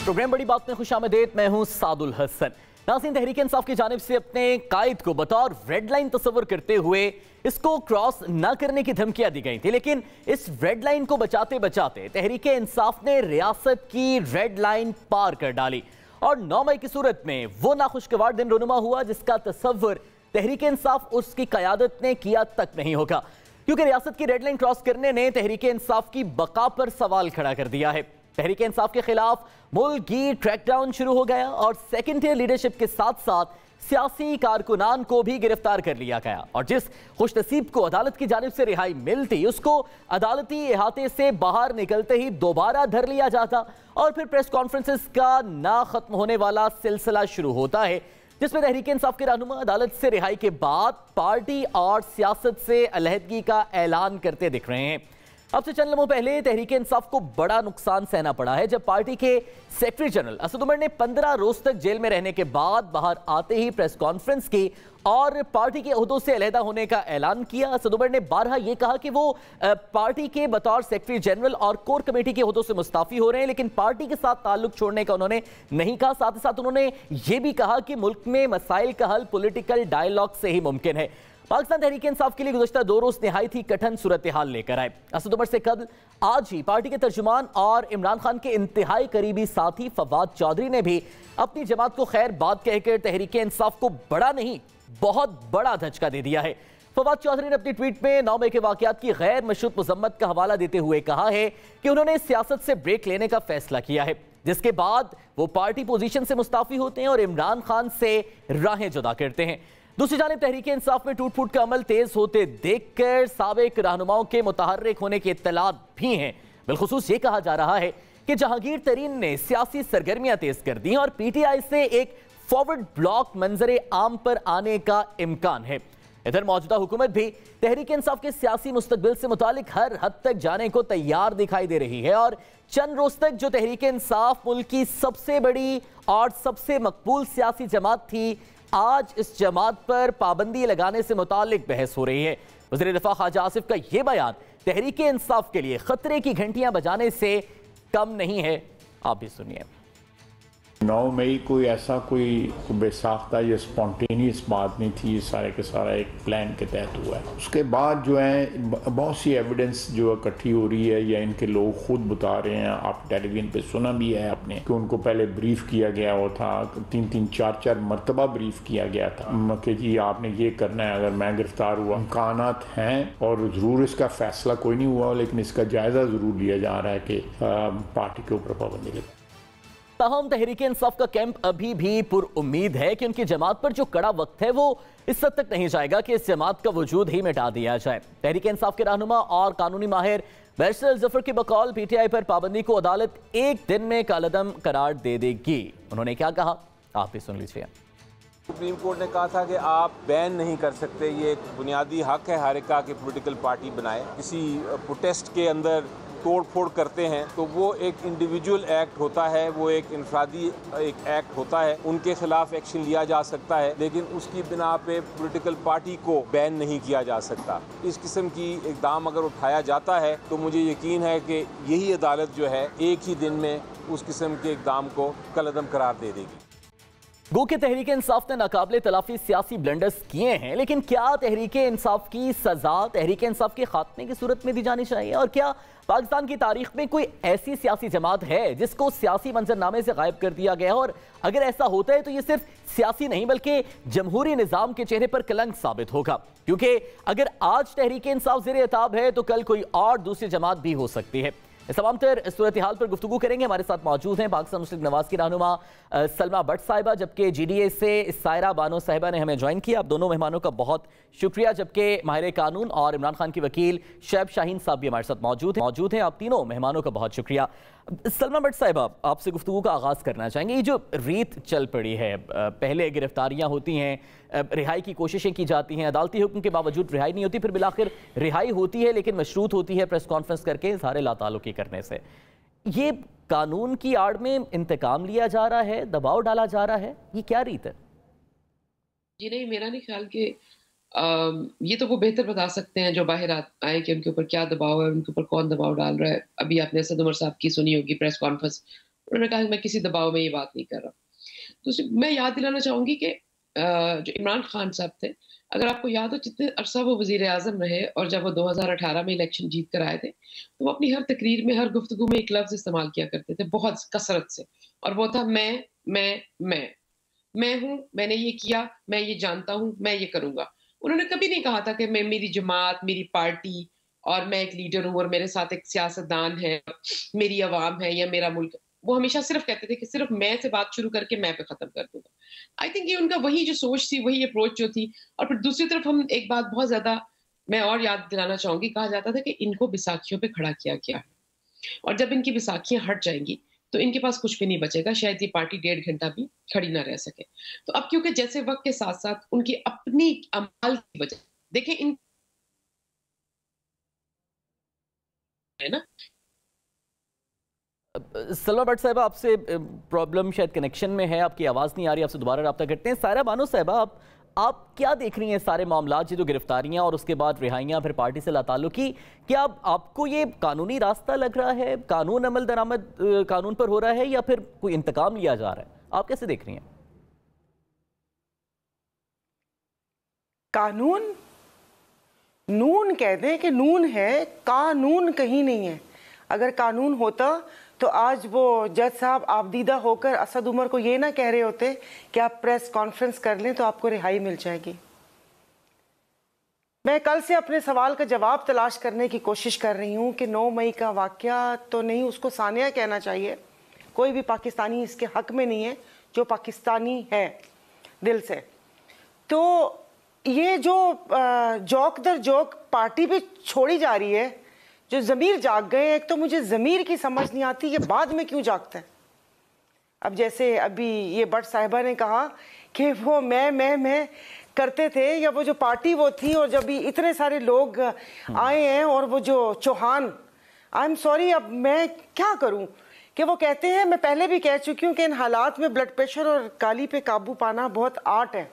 Programme बड़ी बात में खुशामदीद। मैं हूं सादुल हसन। नाज़रीन, तहरीक इंसाफ की जानिब से अपने कायद को बतौर रेड लाइन तस्वर करते हुए इसको क्रॉस न करने की धमकियां दी गई थी, लेकिन इस रेड लाइन को बचाते बचाते तहरीक इंसाफ ने रियासत की रेड लाइन पार कर डाली और 9 मई की सूरत में वो नाखुशगवार दिन रोनुमा हुआ जिसका तस्वर तहरीक इंसाफ उसकी क़यादत ने किया तक नहीं होगा, क्योंकि रियासत की रेड लाइन क्रॉस करने ने तहरीक इंसाफ की बका पर सवाल खड़ा कर दिया है। तहरीक इंसाफ के खिलाफ मुल्क की क्रैकडाउन शुरू हो गया और सेकेंड टियर लीडरशिप के साथ साथ सियासी कारकुनान को भी गिरफ्तार कर लिया गया और जिस खुशनसीब को अदालत की जानिब से रिहाई मिलती उसको अदालती इहाते से बाहर निकलते ही दोबारा धर लिया जाता और फिर प्रेस कॉन्फ्रेंसेस का ना खत्म होने वाला सिलसिला शुरू होता है, जिसमें तहरीक इंसाफ के रहनुमा अदालत से रिहाई के बाद पार्टी और सियासत से अलहदगी का ऐलान करते दिख रहे हैं। अब से चंद लम्हों पहले तहरीक इंसाफ को बड़ा नुकसान सहना पड़ा है जब पार्टी के सेक्रेटरी जनरल असद उमर ने 15 रोज तक जेल में रहने के बाद बाहर आते ही प्रेस कॉन्फ्रेंस की और पार्टी के ओहदों से अलहदा होने का ऐलान किया। असद उमर ने बारहा यह कहा कि वो पार्टी के बतौर सेक्रेटरी जनरल और कोर कमेटी के ओहदों से मुस्ताफी हो रहे हैं, लेकिन पार्टी के साथ ताल्लुक छोड़ने का उन्होंने नहीं कहा। साथ ही साथ उन्होंने ये भी कहा कि मुल्क में मसाइल का हल पॉलिटिकल डायलॉग से ही मुमकिन है। पाकिस्तान तहरीक इंसाफ के लिए गुज़श्ता 2 रोज निहायत ही कठिन सूरत हाल लेकर आए। असद उमर से कबल आज ही पार्टी के तर्जुमान और इमरान खान के इंतहाई करीबी साथी फवाद चौधरी ने भी अपनी जमात को खैर बात कहकर तहरीक इंसाफ को बड़ा नहीं बहुत बड़ा धचका दे दिया है। फवाद चौधरी ने अपनी ट्वीट में 9 मई के वाकयात की गैर मशरूत मजम्मत का हवाला देते हुए कहा है कि उन्होंने सियासत से ब्रेक लेने का फैसला किया है, जिसके बाद वो पार्टी पोजीशन से मुस्ताफी होते हैं और इमरान खान से राहें जुदा करते हैं। दूसरी जानिब तहरीक इंसाफ में टूट फूट का अमल तेज होते देखकर साबिक रहनुमाओं के मुतहर्रिक होने की इत्तलात भी हैं। बिलखुसूस ये कहा जा रहा है कि जहांगीर तरीन ने सियासी सरगर्मियां तेज कर दी और पीटीआई से एक फॉरवर्ड ब्लॉक मंजरे आम पर आने का इम्कान है। इधर मौजूदा हुकूमत भी तहरीक इंसाफ के सियासी मुस्तकबिल से मुतालिक हर हद तक जाने को तैयार दिखाई दे रही है और चंद रोज तक जो तहरीक इंसाफ मुल्क की सबसे बड़ी और सबसे मकबूल सियासी जमात थी, आज इस जमात पर पाबंदी लगाने से मुतालिक बहस हो रही है। वज़ीर दिफा ख्वाजा आसिफ का यह बयान तहरीक इंसाफ के लिए खतरे की घंटियां बजाने से कम नहीं है। आप भी सुनिए। 9 मई कोई ऐसा कोई बेसाख्ता या स्पॉन्टेनियस बात नहीं थी, सारे के सारा एक प्लान के तहत हुआ है। उसके बाद जो है बहुत सी एविडेंस जो इकट्ठी हो रही है या इनके लोग खुद बता रहे हैं, आप टेलीविजन पे सुना भी है आपने कि उनको पहले ब्रीफ किया गया वो था, 3-3, 4-4 मरतबा ब्रीफ किया गया था कि जी आपने ये करना है अगर मैं गिरफ्तार हुआ। इम्कानात हैं और ज़रूर इसका फैसला कोई नहीं हुआ, लेकिन इसका जायज़ा ज़रूर लिया जा रहा है कि पार्टी के ऊपर पाबंदी लगे। ताहम तहरीक इंसाफ का कैंप अभी भी पुरउम्मीद है कि उनकी जमात पर जो कड़ा वक्त है वो इस हद तक नहीं जाएगा कि इस जमात का वजूद ही मिटा दिया जाए। तहरीक इंसाफ के रहनुमा और कानूनी माहिर बैरिस्टर जफर के बकौल पीटीआई पर पाबंदी को अदालत एक दिन में कालअदम करार दे देगी। उन्होंने क्या कहा, आप भी सुन लीजिए। सुप्रीम कोर्ट ने कहा था कि आप बैन नहीं कर सकते, ये एक बुनियादी हक है हर एक का कि पॉलिटिकल पार्टी बनाए। किसी प्रोटेस्ट के अंदर तोड़ फोड़ करते हैं तो वो एक इंडिविजुअल एक्ट होता है, वो एक इंफरादी एक एक्ट होता है, उनके खिलाफ एक्शन लिया जा सकता है, लेकिन उसकी बिना पे पॉलिटिकल पार्टी को बैन नहीं किया जा सकता। इस किस्म की इकदाम अगर उठाया जाता है तो मुझे यकीन है कि यही अदालत जो है एक ही दिन में उस किस्म के इकदाम को कलअदम करार दे देगी। गो के तहरीक इंसाफ ने नाकाबिले तलाफी सियासी ब्लंडर्स किए हैं, लेकिन क्या तहरीक इंसाफ की सजा तहरीक इंसाफ के खात्मे की सूरत में दी जानी चाहिए? और क्या पाकिस्तान की तारीख में कोई ऐसी सियासी जमात है जिसको सियासी मंजरनामे से गायब कर दिया गया? और अगर ऐसा होता है तो यह सिर्फ सियासी नहीं बल्कि जमहूरी निज़ाम के चेहरे पर कलंक साबित होगा, क्योंकि अगर आज तहरीक इंसाफ ज़ेर एताब है तो कल कोई और दूसरी जमात भी हो सकती है। इस तमाम तर सूरत हाल पर गुफ्तगू करेंगे। हमारे साथ मौजूद हैं पाकिस्तान मुस्लिम नवाज की रहनुमा सलमा भट्ट साहिबा, जबकि GDA से सायरा बानो साहिबा ने हमें ज्वाइन किया। आप दोनों मेहमानों का बहुत शुक्रिया। जबकि माहिर कानून और इमरान खान के वकील शैब शाहीन साहब भी हमारे साथ मौजूद हैं। आप तीनों मेहमानों का बहुत शुक्रिया। सलमा भट्ट साहिबा, आपसे गुफ्तगू का आगाज़ करना चाहेंगे। ये जो रीत चल पड़ी है, पहले गिरफ्तारियाँ होती हैं, रिहाई की कोशिशें की जाती हैं, अदालती हुक्म के बावजूद रिहाई नहीं होती, फिर बिलाखिर रिहाई होती है लेकिन मशरूत होती है प्रेस कॉन्फ्रेंस करके इज़हार लाताल्लुकी करने से। ये कानून की आड़ में इंतकाम लिया जा रहा है, दबाव डाला जा रहा है, ये क्या रीत है? जी नहीं, मेरा नहीं ख्याल कि ये तो वो बेहतर बता सकते हैं जो बाहर आए कि उनके ऊपर क्या दबाव है, उनके ऊपर कौन दबाव डाल रहा है। अभी आपने असद उमर साहब की सुनी होगी प्रेस कॉन्फ्रेंस, उन्होंने कहा मैं किसी दबाव में ये बात नहीं कर रहा। तो मैं याद दिलाना चाहूंगी कि जो इमरान खान साहब थे, अगर आपको याद हो जितने अरसा वो वजीर आजम रहे और जब वो 2018 में इलेक्शन जीत कर आए थे, तो वो अपनी हर तकरीर में, हर गुफ्तगू में एक लफ्ज इस्तेमाल किया करते थे बहुत कसरत से, और वो था मैं हूं, मैंने ये किया, मैं ये जानता हूं, मैं ये करूंगा। उन्होंने कभी नहीं कहा था कि मैं, मेरी जमात, मेरी पार्टी और मैं एक लीडर हूं और मेरे साथ एक सियासतदान है, मेरी आवाम है या मेरा मुल्क। वो हमेशा सिर्फ कहते थे कि सिर्फ मैं से बात शुरू करके मैं पे खत्म कर दूंगा। आई थिंक ये उनका वही जो सोच थी, वही अप्रोच जो थी। और फिर दूसरी तरफ हम एक बात बहुत ज्यादा मैं और याद दिलाना चाहूंगी, कहा जाता था कि इनको बैसाखियों पे खड़ा किया गया है, और जब इनकी बैसाखियां हट जाएंगी तो इनके पास कुछ भी नहीं बचेगा, शायद ये पार्टी 1.5 घंटा भी खड़ी ना रह सके। तो अब क्योंकि जैसे वक्त के साथ साथ उनकी अपनी अमाल की वजह, देखें इन है ना। सलमा भट्ट साहब, आपसे प्रॉब्लम शायद कनेक्शन में है, आपकी आवाज़ नहीं आ रही, आपसे दोबारा रब्ता करते हैं। सायरा बानो साहबा, आप क्या देख रही हैं सारे मामलात, ये जो गिरफ्तारियां और उसके बाद रिहाइयां, फिर पार्टी से लाताल्लुकी, क्या आपको ये कानूनी रास्ता लग रहा है, कानून अमल दरामद कानून पर हो रहा है, या फिर कोई इंतकाम लिया जा रहा है? आप कैसे देख रही हैं? कानून नून कह दें कि नून है, कानून कहीं नहीं है। अगर कानून होता तो आज वो जज साहब आबदीदा होकर असद उमर को ये ना कह रहे होते कि आप प्रेस कॉन्फ्रेंस कर लें तो आपको रिहाई मिल जाएगी। मैं कल से अपने सवाल का जवाब तलाश करने की कोशिश कर रही हूँ कि 9 मई का वाकया तो नहीं, उसको सानिया कहना चाहिए। कोई भी पाकिस्तानी इसके हक में नहीं है जो पाकिस्तानी है दिल से। तो ये जो जोक दर जोक पार्टी पे छोड़ी जा रही है, जो ज़मीर जाग गए, एक तो मुझे ज़मीर की समझ नहीं आती ये बाद में क्यों जागता है। अब जैसे अभी ये भट्ट साहिबा ने कहा कि वो मैं करते थे, या वो जो पार्टी वो थी, और जब भी इतने सारे लोग आए हैं, और वो जो चौहान, आई एम सॉरी, अब मैं क्या करूं कि वो कहते हैं, मैं पहले भी कह चुकी हूँ कि इन हालात में ब्लड प्रेशर और काली पे काबू पाना बहुत आर्ट है।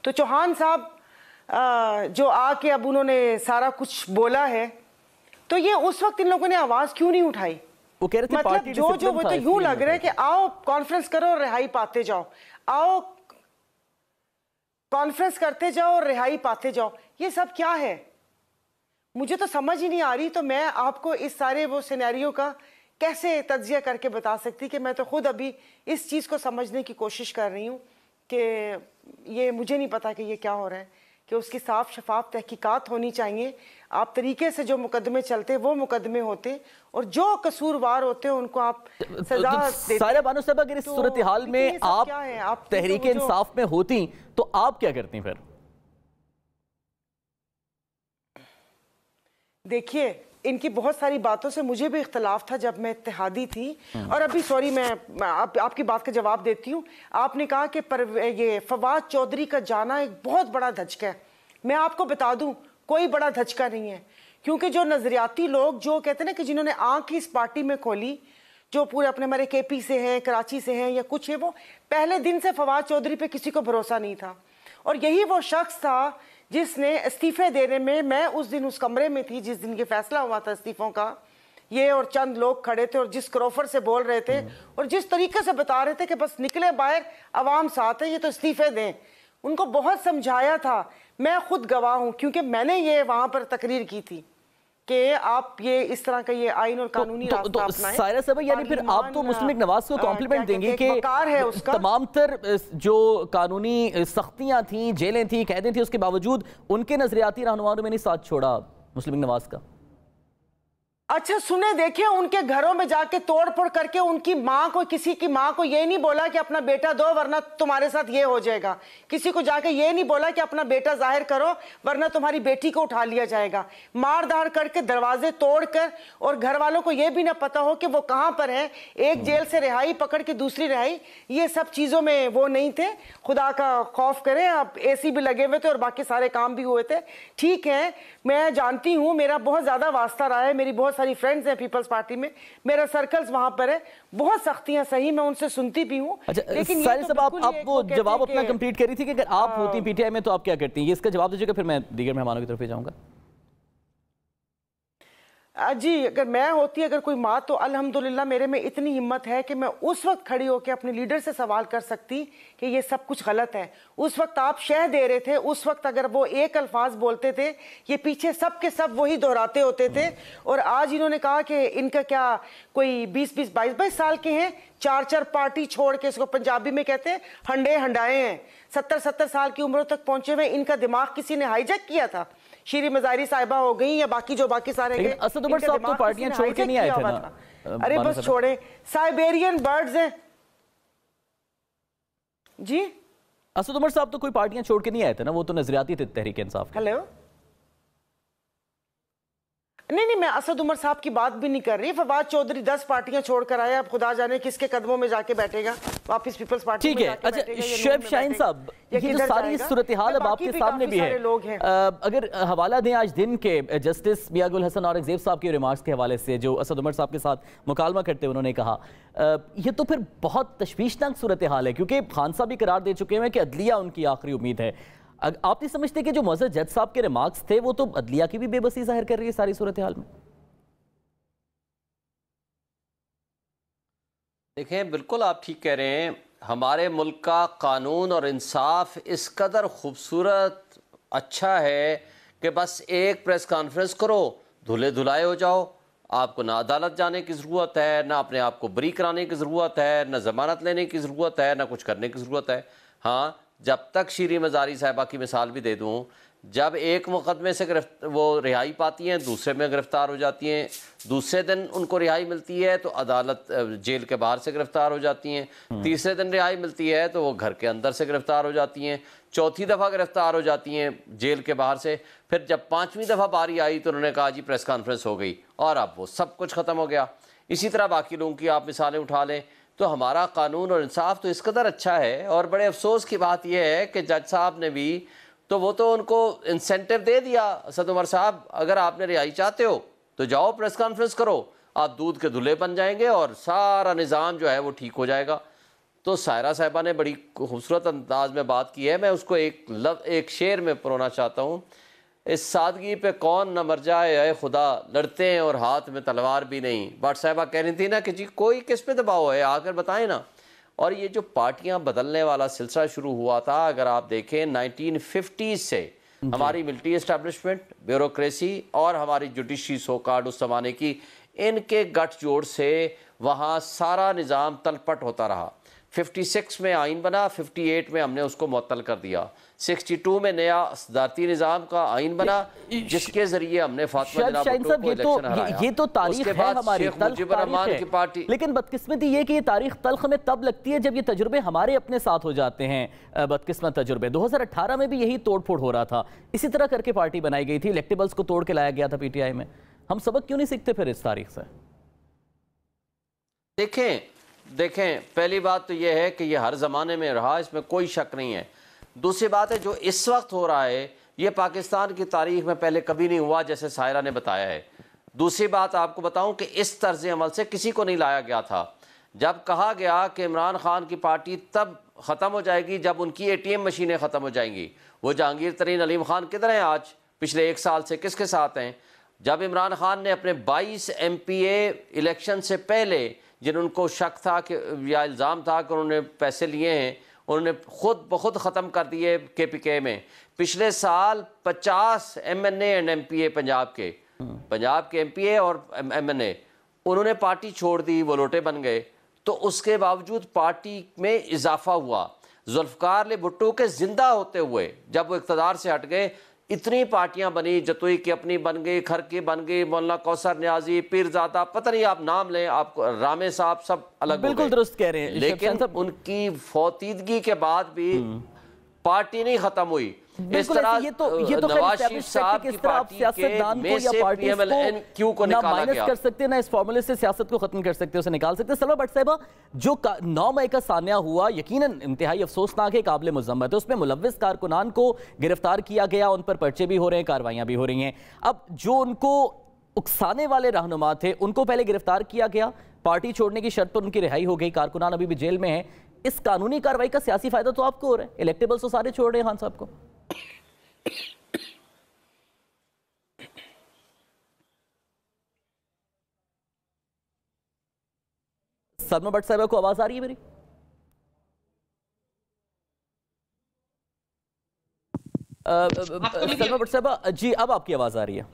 तो चौहान साहब जो आके अब उन्होंने सारा कुछ बोला है, तो ये उस वक्त इन लोगों ने आवाज क्यों नहीं उठाई? वो कह रहे थे मतलब जो वो तो यूं लग रहा है कि आओ कॉन्फ्रेंस करो और रिहाई पाते जाओ, आओ कॉन्फ्रेंस करते जाओ और रिहाई पाते जाओ। ये सब क्या है, मुझे तो समझ ही नहीं आ रही। तो मैं आपको इस सारे वो सिनेरियो का कैसे तज्जिया करके बता सकती कि मैं तो खुद अभी इस चीज को समझने की कोशिश कर रही हूँ कि ये मुझे नहीं पता कि ये क्या हो रहा है, कि उसकी साफ शफाफ तहकीकात होनी चाहिए। आप तरीके से जो मुकदमे चलते वो मुकदमे होते, और जो कसूरवार होते हैं उनको आप सजा देते। सायरा बानो साहब, अगर इस सूरत हाल में आप तहरीक इंसाफ में होती तो आप क्या करती? फिर देखिए, इनकी बहुत सारी बातों से मुझे भी इख्तलाफ था जब मैं इत्तेहादी थी। और अभी सॉरी, मैं आपकी बात का जवाब देती हूँ। आपने कहा कि ये फवाद चौधरी का जाना एक बहुत बड़ा धचका है। मैं आपको बता दूं, कोई बड़ा धचका नहीं है, क्योंकि जो नजरियाती लोग जो कहते हैं ना कि जिन्होंने आंख इस पार्टी में खोली, जो पूरे अपने हमारे KP से हैं, कराची से हैं या कुछ है, वो पहले दिन से फवाद चौधरी पे किसी को भरोसा नहीं था। और यही वो शख्स था जिसने इस्तीफे देने में, मैं उस दिन उस कमरे में थी जिस दिन ये फैसला हुआ था इस्तीफों का, ये और चंद लोग खड़े थे और जिस क्रॉफर से बोल रहे थे और जिस तरीके से बता रहे थे कि बस निकले बाहर, अवाम साथ है, ये तो इस्तीफे दें, उनको बहुत समझाया था। मैं खुद गवाह हूं, क्योंकि मैंने ये वहां पर तकरीर की थी कि आप ये इस तरह का ये आइन और कानूनी रास्ता अपनाएं। सायरा साहब, यानी फिर आप तो मुस्लिम लीग नवाज को कॉम्प्लीमेंट देंगे कि तमाम तर जो कानूनी सख्तियां थी, जेलें थी, कैदें थी, उसके बावजूद उनके नजरियाती रहनुमाओं में नहीं साथ छोड़ा मुस्लिम लीग नवाज का। अच्छा सुने, देखिए, उनके घरों में जाके तोड़ फोड़ करके उनकी माँ को, किसी की माँ को ये नहीं बोला कि अपना बेटा दो वरना तुम्हारे साथ ये हो जाएगा। किसी को जाके ये नहीं बोला कि अपना बेटा जाहिर करो वरना तुम्हारी बेटी को उठा लिया जाएगा। मार धाड़ करके दरवाजे तोड़कर, और घर वालों को ये भी ना पता हो कि वो कहाँ पर है, एक जेल से रिहाई पकड़ के दूसरी रिहाई, ये सब चीजों में वो नहीं थे। खुदा का खौफ करें, अब AC भी लगे हुए थे और बाकी सारे काम भी हुए थे। ठीक है, मैं जानती हूँ, मेरा बहुत ज्यादा वास्ता रहा है, मेरी बहुत सारी फ्रेंड्स हैं पीपल्स पार्टी में, मेरा सर्कल्स वहां पर है, बहुत सख्तियां सही, मैं उनसे सुनती भी हूँ। अच्छा, लेकिन सारे सब आप वो जवाब अपना कंप्लीट करी थी कि अगर आप होती PTI में तो आप क्या करती हैं, इसका जवाब दीजिएगा, फिर मैं दीगर मेहमानों की तरफ जाऊंगा। जी अगर मैं होती अगर कोई माँ तो अल्हम्दुलिल्लाह मेरे में इतनी हिम्मत है कि मैं उस वक्त खड़ी होकर अपने लीडर से सवाल कर सकती कि ये सब कुछ गलत है। उस वक्त आप शह दे रहे थे, उस वक्त अगर वो एक अल्फाज बोलते थे ये पीछे सब के सब वही दोहराते होते थे। और आज इन्होंने कहा कि इनका क्या कोई 20-20 22-22 साल के हैं, 4-4 पार्टी छोड़ के, इसको पंजाबी में कहते हैं हंडे हंडाए हैं, 70-70 साल की उम्र तक पहुंचे हुए। इनका दिमाग किसी ने हाईजैक किया था? श्री मजारी साहिबा हो गई या बाकी जो बाकी सारे हैं, असद उमर साहब तो पार्टियां छोड़ के नहीं आए थे ना। अरे बस छोड़े, साइबेरियन बर्ड्स हैं जी। असद उमर साहब तो कोई पार्टियां छोड़ के नहीं आए थे ना, वो तो नजरियाती थे तहरीक इंसाफ। हेलो, नहीं मैं असद उमर साहब की बात भी नहीं कर रही। फवाद चौधरी 10 पार्टियां छोड़कर आया, अब खुदा जाने किसके कदमों में जाके बैठेगा वापस पीपल्स पार्टी ठीक है। अच्छा शुएब शाहीन साहब, ये जो सारी सूरत हाल अब आपके सामने भी है, अगर हवाला दें आज दिन के जस्टिस मियां गुल हसन औरंगजेब साहब के रिमार्क्स के हवाले से जो असद उमर साहब के साथ मुकालमा करते हुए उन्होंने कहा, ये तो फिर बहुत तशवीशनाक सूरत हाल है, क्योंकि खान साहब भी करार दे चुके हैं कि अदलिया उनकी आखिरी उम्मीद है। आप नहीं समझते कि जो मुअज़्ज़ज़ जज साहब के रिमार्क्स थे वो तो अदलिया की भी बेबसी जाहिर कर रही है सारी सूरत हाल में? देखें, बिल्कुल आप ठीक कह रहे हैं। हमारे मुल्क का कानून और इंसाफ इस कदर खूबसूरत अच्छा है कि बस एक प्रेस कॉन्फ्रेंस करो, धुले धुलाए हो जाओ। आपको ना अदालत जाने की ज़रूरत है, ना अपने आप को बरी कराने की ज़रूरत है, ना ज़मानत लेने की ज़रूरत है, ना कुछ करने की ज़रूरत है। हाँ, जब तक श्री मजारी साहिबा की मिसाल भी दे दूँ, जब एक मुकदमे से वो रिहाई पाती हैं, दूसरे में गिरफ़्तार हो जाती हैं, दूसरे दिन उनको रिहाई मिलती है तो अदालत जेल के बाहर से गिरफ़्तार हो जाती हैं, तीसरे दिन रिहाई मिलती है तो वो घर के अंदर से गिरफ़्तार हो जाती हैं, चौथी दफ़ा गिरफ़्तार हो जाती हैं जेल के बाहर से। फिर जब 5वीं दफ़ा बारी आई तो उन्होंने कहा जी प्रेस कॉन्फ्रेंस हो गई, और अब वो सब कुछ ख़त्म हो गया। इसी तरह बाकी लोगों की आप मिसालें उठा लें। तो हमारा कानून और इंसाफ तो इस कदर अच्छा है। और बड़े अफसोस की बात यह है कि जज साहब ने भी तो वो तो उनको इंसेंटिव दे दिया, असद उमर साहब अगर आपने रिहाई चाहते हो तो जाओ प्रेस कॉन्फ्रेंस करो, आप दूध के धुले बन जाएंगे और सारा निज़ाम जो है वो ठीक हो जाएगा। तो सायरा साहिबा ने बड़ी खूबसूरत अंदाज में बात की है, मैं उसको एक शेर में परोना चाहता हूँ। इस सादगी पे कौन न मर जाए ऐ खुदा, लड़ते हैं और हाथ में तलवार भी नहीं। बट साहिबा कह रही थी ना कि जी कोई किस पे दबाव है, आकर बताएं ना। और ये जो पार्टियां बदलने वाला सिलसिला शुरू हुआ था, अगर आप देखें 1950 से हमारी मिलिट्री एस्टैब्लिशमेंट, ब्यूरोक्रेसी और हमारी जुडिशरी सो कार्ड उस जमाने की, इनके गठजोड़ से वहाँ सारा निज़ाम तलपट होता रहा। 56 में आइन बना, 58 में हमने उसको मुअत्तल कर दिया, 62 में नया सदारती निज़ाम का आइन बना जिसके जरिए हमने फातिमा जनाब भुट्टो को इलेक्शन हराया। ये तो तारीख है हमारी, की पार्टी। लेकिन बदकिस्मती ये कि ये तारीख तल्ख में तब लगती है जब ये तजुर्बे हमारे अपने साथ हो जाते हैं। बदकिस्मत तजुर्बे 2018 में भी यही तोड़फोड़ हो रहा था, इसी तरह करके पार्टी बनाई गई थी, इलेक्टेबल्स को तोड़ के लाया गया था पीटीआई में। हम सबक क्यों नहीं सीखते फिर इस तारीख से? देखें, पहली बात तो यह है कि यह हर ज़माने में रहा, इसमें कोई शक नहीं है। दूसरी बात है जो इस वक्त हो रहा है ये पाकिस्तान की तारीख में पहले कभी नहीं हुआ, जैसे सायरा ने बताया है। दूसरी बात आपको बताऊं कि इस तर्ज अमल से किसी को नहीं लाया गया था। जब कहा गया कि इमरान खान की पार्टी तब ख़त्म हो जाएगी जब उनकी ATM मशीनें ख़त्म हो जाएंगी, वो जहांगीर तरीन अलीम खान किधर हैं आज? पिछले 1 साल से किसके साथ हैं? जब इमरान खान ने अपने 22 MPA इलेक्शन से पहले जिन उनको शक था कि या इल्ज़ाम था कि उन्होंने पैसे लिए हैं, उन्होंने खुद ब खुद ख़त्म कर दिए KPK में। पिछले साल 50 MNA एंड MPA पंजाब के MPA और MNA उन्होंने पार्टी छोड़ दी, वो लोटे बन गए। तो उसके बावजूद पार्टी में इजाफा हुआ। जुल्फ़िकार अली भुट्टो के ज़िंदा होते हुए जब वो इक़्तिदार से हट गए, इतनी पार्टियां बनी, जतोई की अपनी बन गई, खर की बन गई, मौलाना कौसर न्याजी, पीरजादा, पता नहीं आप नाम लें, आपको रामे साहब, सब अलग बिल्कुल दुरुस्त कह रहे हैं। लेकिन उनकी फौतीदगी के बाद भी पार्टी नहीं खत्म हुई। इस तरह ये तो नवाज शरीफ साहब की पार्टी में से PMLN-Q को निकाला गया। कर सकते ना इस फॉर्मूले से सियासत को खत्म कर सकते, उसे निकाल सकते। सलमा भट्ट साहिबा, जो 9 मई का सान्या हुआ यकीनन इंतहाई अफसोसनाक है, काबिल मुज़म्मत है। उसमें मुलव्विस कारकुनान को गिरफ्तार किया गया, उन पर पर्चे भी हो रहे हैं, कार्रवाइयां भी हो रही हैं। अब जो उनको उकसाने वाले रहनुमा थे उनको पहले गिरफ्तार किया गया, पार्टी छोड़ने की शर्त पर उनकी रिहाई हो गई, कारकुनान अभी भी जेल में है। इस कानूनी कार्रवाई का सियासी फायदा तो आपको हो रहा है, इलेक्टेबल्स तो सारे छोड़ रहे हैं खान साहब को। सलमा भट्ट साहिबा को आवाज आ रही है मेरी? सलमा भट्ट साहिबा जी, अब आपकी आवाज आ रही है।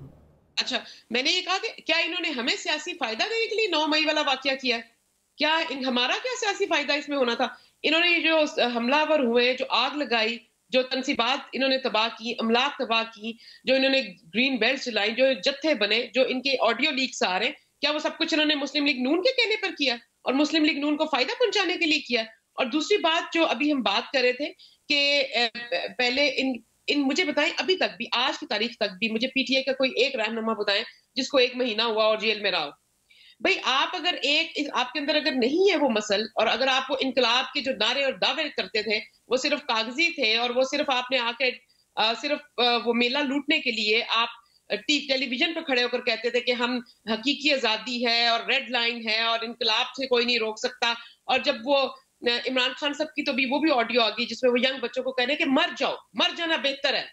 अच्छा, मैंने ये कहा कि क्या इन्होंने हमें सियासी फायदा देने के लिए 9 मई वाला वाकया किया? क्या हमारा क्या सियासी फायदा इसमें होना था? इन्होंने ये जो हमलावर हुए, जो आग लगाई, जो तनसीबात इन्होंने तबाह की, अमलाक तबाह की, जो इन्होंने ग्रीन बेल्ट चलाई, जो जत्थे बने, जो इनके ऑडियो लीक्स आ रहे हैं, क्या वो सब कुछ इन्होंने मुस्लिम लीग नून के कहने पर किया और मुस्लिम लीग नून को फायदा पहुंचाने के लिए किया? और दूसरी बात जो अभी हम बात कर रहे थे कि पहले इन मुझे बताएं, अभी तक भी, आज की तारीख तक भी मुझे पीटीआई का कोई एक रहनुमा बताएं जिसको 1 महीना हुआ और जेल में रहा हो। भाई आप अगर आपके अंदर अगर नहीं है वो मसल, और अगर आप वो इनकलाब के जो नारे और दावे करते थे वो सिर्फ कागजी थे और वो सिर्फ आपने आके सिर्फ वो मेला लूटने के लिए आप टेलीविजन पर खड़े होकर कहते थे कि हम हकीकी आजादी है और रेड लाइन है और इनकलाब से कोई नहीं रोक सकता, और जब वो इमरान खान साहब की तो भी वो भी ऑडियो आ गई जिसमें वो यंग बच्चों को कह रहे हैं कि मर जाओ, मर जाना बेहतर है,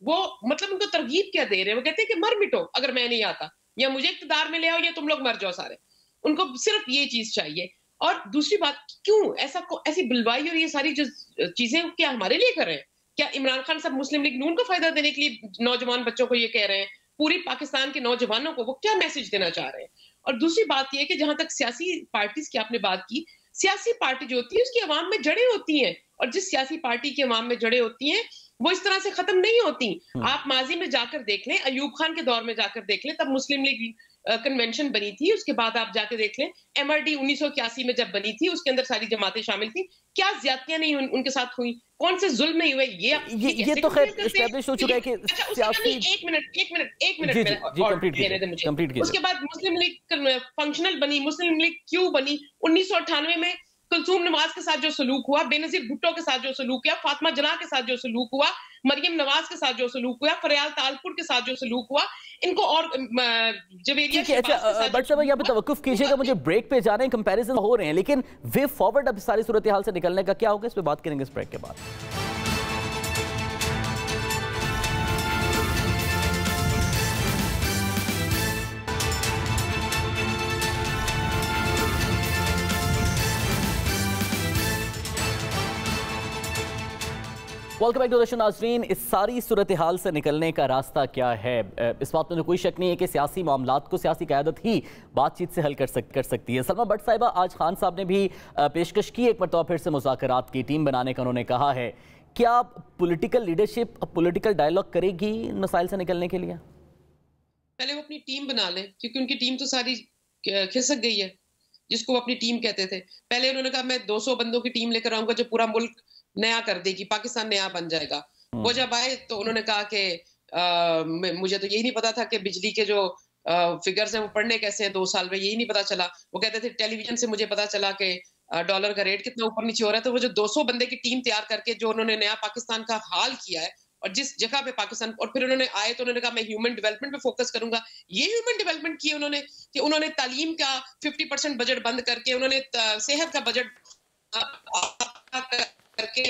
वो मतलब उनको तरगीब क्या दे रहे हैं? वो कहते हैं कि मर मिटो अगर मैं नहीं आता, या मुझे इख्तिदार में ले आओ, या तुम लोग मर जाओ सारे। उनको सिर्फ ये चीज चाहिए। और दूसरी बात, क्यों ऐसी बुलवाई और ये सारी जो चीजें क्या हमारे लिए कर रहे हैं? क्या इमरान खान साहब मुस्लिम लीग नून को फायदा देने के लिए नौजवान बच्चों को ये कह रहे हैं? पूरी पाकिस्तान के नौजवानों को वो क्या मैसेज देना चाह रहे हैं? और दूसरी बात यह कि जहां तक सियासी पार्टीज की आपने बात की, सियासी पार्टी जो होती है उसकी अवाम में जड़ें होती हैं, और जिस सियासी पार्टी की अवाम में जड़ें होती हैं वो इस तरह से खत्म नहीं होती। आप माजी में जाकर देख लें, अयूब खान के दौर में जाकर देख लें, तब मुस्लिम लीग कन्वेंशन बनी थी, उसके बाद आप जाके देख लें एमआरडी 1981 में जब बनी थी, उसके अंदर सारी जमातें शामिल थी, क्या ज्यादतियां नहीं उनके साथ हुई, कौन से जुल्म नहीं हुए? ये तो खैर एस्टैब्लिश हो चुका है कि सियासी। एक मिनट, उसके बाद मुस्लिम लीग फंक्शनल बनी, मुस्लिम लीग क्यों बनी? 1998 में कुलसूम नवाज के साथ जो सलूक हुआ, बेनजीर भुट्टो के साथ जो सलूक हुआ, फातिमा जना के साथ जो सलूक हुआ, मरियम नवाज के साथ जो सलूक हुआ, फरियाल तालपुर के साथ जो सलूक हुआ, इनको और जवेरिया के अच्छा बट साहब यहाँ पे तवक्कुफ कीजिएगा, मुझे ब्रेक पे जाना है, कंपैरिजन हो रहे हैं, लेकिन वे फॉरवर्ड अब सारी सूरत हाल से निकलने का क्या होगा, इस पे बात करेंगे इस ब्रेक के बाद। वेलकम बैक टू दर्शन नाज़रीन। इस सारी सूरत हाल से निकलने का रास्ता क्या है? इस बात में तो कोई शक नहीं है कि सियासी मामलात को सियासी क़यादत ही बातचीत से हल कर सकती है। सलमा भट्ट साहिबा, आज खान साहब ने भी पेशकश की एक मरतबा फिर से मुज़ाकरात की टीम बनाने का, उन्होंने कहा है, क्या पॉलिटिकल लीडरशिप पॉलिटिकल डायलॉग करेगी इन मसाइल से निकलने के लिए? पहले वो अपनी टीम बना लें, क्योंकि उनकी टीम तो सारी खिसक गई है, जिसको वो अपनी टीम कहते थे। पहले उन्होंने कहा मैं 200 बंदों की टीम लेकर आऊंगा जो पूरा मुल्क नया कर देगी, पाकिस्तान नया बन जाएगा। वो जब आए तो उन्होंने कहा कि मुझे तो यही नहीं पता था कि बिजली के जो फिगर्स हैं वो पढ़ने कैसे हैं 2 साल में, यही नहीं पता चला। वो कहते थे टेलीविजन से मुझे पता चला कि डॉलर का रेट कितना ऊपर नीचे हो रहा है। तो वो जो 200 बंदे की टीम तैयार करके जो उन्होंने नया पाकिस्तान का हाल किया है, और जिस जगह पे पाकिस्तान, और फिर उन्होंने आए तो उन्होंने कहा मैं ह्यूमन डेवलपमेंट पे फोकस करूंगा। ये ह्यूमन डेवलपमेंट किया उन्होंने कि उन्होंने तालीम का 50% बजट बंद करके, उन्होंने सेहत का बजट करके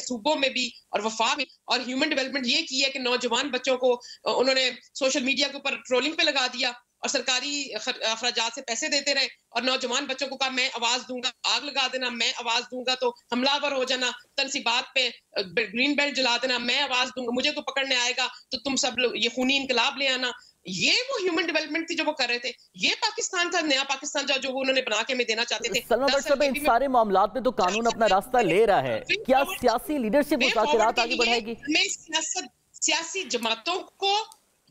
सूबों में भी और वफा में, और ह्यूमन डेवलपमेंट ये की है कि नौजवान बच्चों को उन्होंने सोशल मीडिया के ऊपर ट्रोलिंग पे लगा दिया और सरकारी अखराजात से पैसे देते रहे, और नौजवान बच्चों को कहा मैं आवाज दूंगा, आग लगा देना, मैं आवाज दूंगा तो हमलावर हो जाना, तनसीबात पे ग्रीन बेल्ट जला देना, मैं आवाज दूंगा, मुझे कोई पकड़ने आएगा तो तुम सब लोग ये खूनी इनकलाब ले आना। ये वो ह्यूमन डेवलपमेंट थी जो वो कर रहे थे। ये पाकिस्तान था, नया पाकिस्तान जो वो उन्होंने बना के हमें देना चाहते थे। सलमा भट्ट साहब, इन सारे मामलात में तो कानून अपना रास्ता ले रहा है, क्या सियासी लीडरशिप मुज़ाकरात आगे बढ़ाएगी? सियासी जमातों को,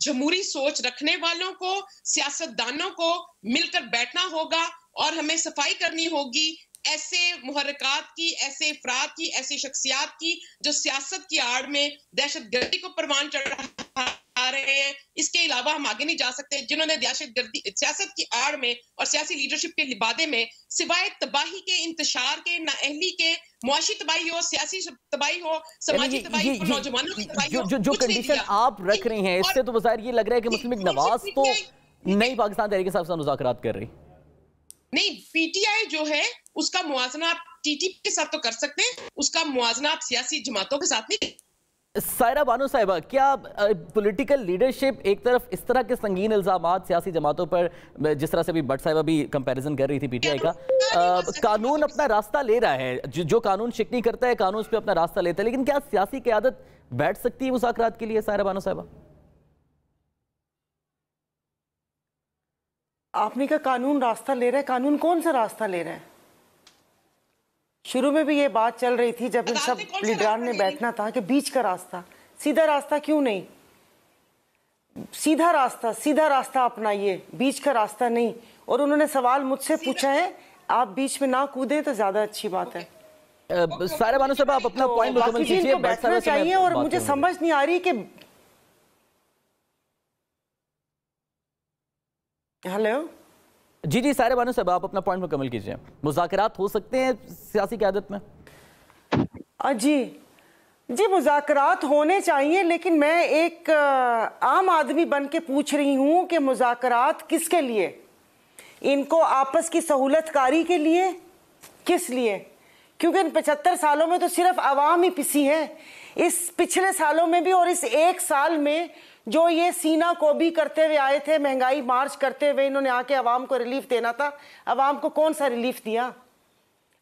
जमहूरी सोच रखने वालों को, सियासतदानों को मिलकर बैठना होगा और हमें सफाई करनी होगी ऐसे मुहर्रिकात की, ऐसे अफराद की, ऐसी शख्सियात की जो सियासत की आड़ में दहशतगर्दी को परवान चढ़ा रहे हैं। इसके अलावा हम आगे नहीं जा सकते, जिन्होंने दहशतगर्दी सियासत की आड़ में और सियासी लीडरशिप के लिबादे में सिवाय तबाही के, इंतशार के, नाअहली के, मुआशी तबाही हो, सियासी तबाही हो, समाजी तबाही हो, नौजवानों की तबाही हो, जो कंडीशन आप रख रही हैं, इससे तो बाज़ाहिर ये लग रहा है कि मुस्लिम लीग नवाज तो नई पाकिस्तान तहरीक इंसाफ से मुज़ाकरात कर रही नहीं। पीटीआई जो है उसका मुआजना आप टीटीपी के साथ तो कर सकते हैं, उसका मुआजना आप सियासी जमातों के साथ नहीं। सायरा बानो साहिबा, क्या पॉलिटिकल लीडरशिप एक तरफ इस तरह के संगीन इल्जामात सियासी जमातों पर, जिस तरह से भी भट्ट साहिबा भी कंपैरिजन कर रही थी पीटीआई का, कानून अपना रास्ता ले रहा है, जो कानून शिकनी करता है कानून उस पर अपना रास्ता लेता है, लेकिन क्या सियासी क़यादत बैठ सकती है मुज़ाकरात के लिए? सायरा बानो साहिबा, आपने कहा कानून रास्ता ले रहा है, कानून कौन सा रास्ता ले रहा है? शुरू में भी ये बात चल रही थी जब इन सब लीडरान ने बैठना था कि बीच का रास्ता, सीधा रास्ता क्यों नहीं, सीधा रास्ता अपनाइए, बीच का रास्ता नहीं। और उन्होंने सवाल मुझसे पूछा है, आप बीच में ना कूदें तो ज्यादा अच्छी बात है। सायरा बानो साहिबा, आप अपना पॉइंट मुकम्मल कीजिए। बैठना चाहिए और मुझे समझ नहीं आ रही कि हेलो जी सायरा बानो साहब, आप अपना पॉइंट मुकम्मल कीजिए। मुज़ाकरात हो सकते हैं सियासी क़यादत में? जी मुज़ाकरात होने चाहिए, लेकिन मैं एक आम आदमी बन के पूछ रही हूँ कि मुज़ाकरात किसके लिए? इनको आपस की सहूलतकारी के लिए? किस लिए? क्योंकि इन 75 सालों में तो सिर्फ आवाम ही पिसी है। इस पिछले सालों में भी और इस एक साल में जो ये सीना को भी करते हुए आए थे, महंगाई मार्च करते हुए इन्होंने आके आवाम को रिलीफ देना था, आवाम को कौन सा रिलीफ दिया?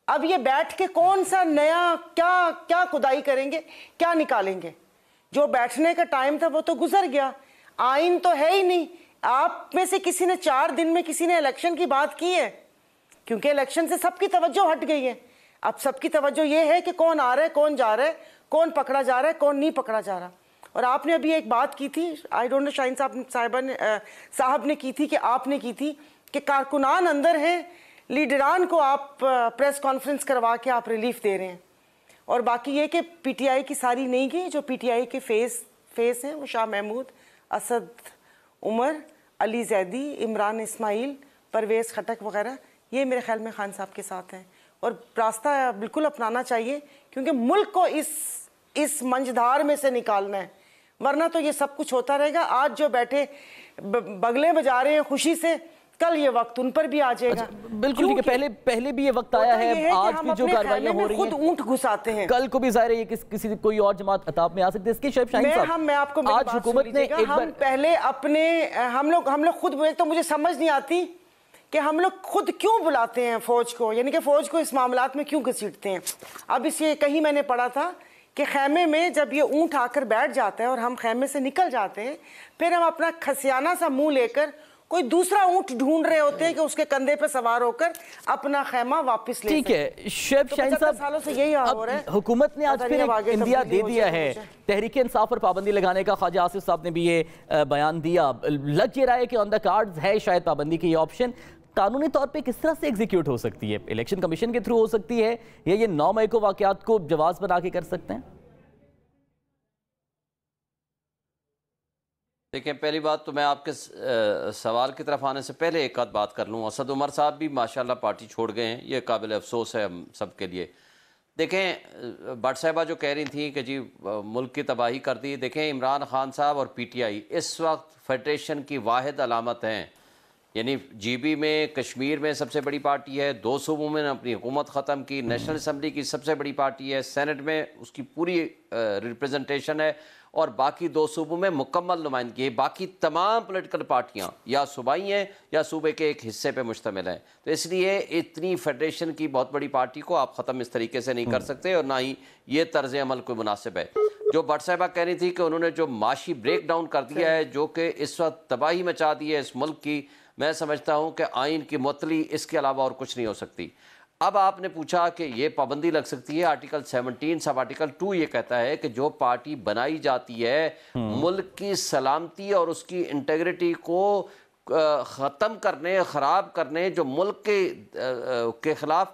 अब ये बैठ के कौन सा नया क्या खुदाई करेंगे, क्या निकालेंगे? जो बैठने का टाइम था वो तो गुजर गया, आइन तो है ही नहीं। आप में से किसी ने 4 दिन में किसी ने इलेक्शन की बात की है? क्योंकि इलेक्शन से सबकी तवज्जो हट गई है। अब सबकी तवज्जो ये है कि कौन आ रहा है, कौन जा रहा है, कौन पकड़ा जा रहा है, कौन नहीं पकड़ा जा रहा। और आपने अभी एक बात की थी, आई डोंट नो शाहीन साहब ने की थी कि आपने की थी कि कारकुनान अंदर हैं, लीडरान को आप प्रेस कॉन्फ्रेंस करवा के आप रिलीफ दे रहे हैं। और बाकी ये कि पीटीआई की सारी नहीं गई, जो पीटीआई के फेस हैं वो शाह महमूद, असद उमर, अली जैदी, इमरान इस्माइल, परवेज़ खटक वगैरह, ये मेरे ख्याल में खान साहब के साथ हैं। और रास्ता बिल्कुल अपनाना चाहिए, क्योंकि मुल्क को इस मंझधार में से निकालना है, वरना तो ये सब कुछ होता रहेगा। आज जो बैठे बगले बजा रहे हैं खुशी से, कल ये वक्त उन पर भी आ जाएगा। बिल्कुल ठीक है, पहले भी ये वक्त आया है। आज की जो कार्रवाइयां हो रही हैं, खुद ऊंट घुसाते हैं, कल को भी जाहिर है किसी कोई और जमात अताब में आ सकती है। इसके शेफ शाहीन साहब, मैं आपको आज हुकूमत ने एक बार पहले अपने हम लोग खुद, तो मुझे समझ नहीं आती कि हम लोग खुद क्यों बुलाते हैं फौज को, यानी कि फौज को इस मामलात में क्यों घसीटते हैं। अब इसे कहीं मैंने पढ़ा था कि खैमे में जब ये ऊंट आकर बैठ जाता है और हम खैमे से निकल जाते हैं, फिर हम अपना खसियाना सा मुंह लेकर कोई दूसरा ऊंट ढूंढ रहे होते हैं कि उसके कंधे पे सवार होकर अपना खैमा वापस ले। ठीक है शेफ शाहीन साहब, सालों से यही हो रहा है। हुकूमत ने आज फिर इंदिया दे दिया है तहरीक इंसाफ पर पाबंदी लगाने का। ख्वाजा आसिफ साहब ने भी ये बयान दिया। लग ये रहा है कि ऑन द कार्ड्स है शायद पाबंदी की ये ऑप्शन। कानूनी तौर पे किस तरह से एग्जीक्यूट हो सकती है? इलेक्शन कमीशन के थ्रू हो सकती है या ये 9 मई को वाकयात को जवाब बना के कर सकते हैं? देखिए, पहली बात तो मैं आपके सवाल की तरफ आने से पहले एक आध बात कर लूँ। असद उमर साहब भी माशाल्लाह पार्टी छोड़ गए हैं, ये काबिल अफसोस है हम सब के लिए। देखें, भट्ट साहिबा जो कह रही थी कि जी मुल्क की तबाही कर दी, देखें इमरान खान साहब और पीटीआई इस वक्त फेडरेशन की वाहिद अलामत हैं। यानी जीबी में कश्मीर में सबसे बड़ी पार्टी है, 2 सूबों में अपनी हुकूमत ख़त्म की, नेशनल असम्बली की सबसे बड़ी पार्टी है, सेनेट में उसकी पूरी रिप्रेजेंटेशन है और बाकी 2 सूबों में मुकम्मल नुमाइंदगी है। बाकी तमाम पॉलिटिकल पार्टियां या सूबाई हैं या सूबे के एक हिस्से पे मुश्तमिल हैं। तो इसलिए इतनी फेडरेशन की बहुत बड़ी पार्टी को आप ख़त्म इस तरीके से नहीं कर सकते और ना ही ये तर्ज अमल कोई मुनासिब है। जो भट्ट साहिबा कह रही थी कि उन्होंने जो माशी ब्रेक डाउन कर दिया है, जो कि इस वक्त तबाही मचा दी है इस मुल्क की, मैं समझता हूँ कि आइन की मुअत्तली इसके अलावा और कुछ नहीं हो सकती। अब आपने पूछा कि ये पाबंदी लग सकती है, आर्टिकल 17 सब आर्टिकल 2 ये कहता है कि जो पार्टी बनाई जाती है मुल्क की सलामती और उसकी इंटेग्रिटी को ख़त्म करने, ख़राब करने, जो मुल्क के ख़िलाफ़,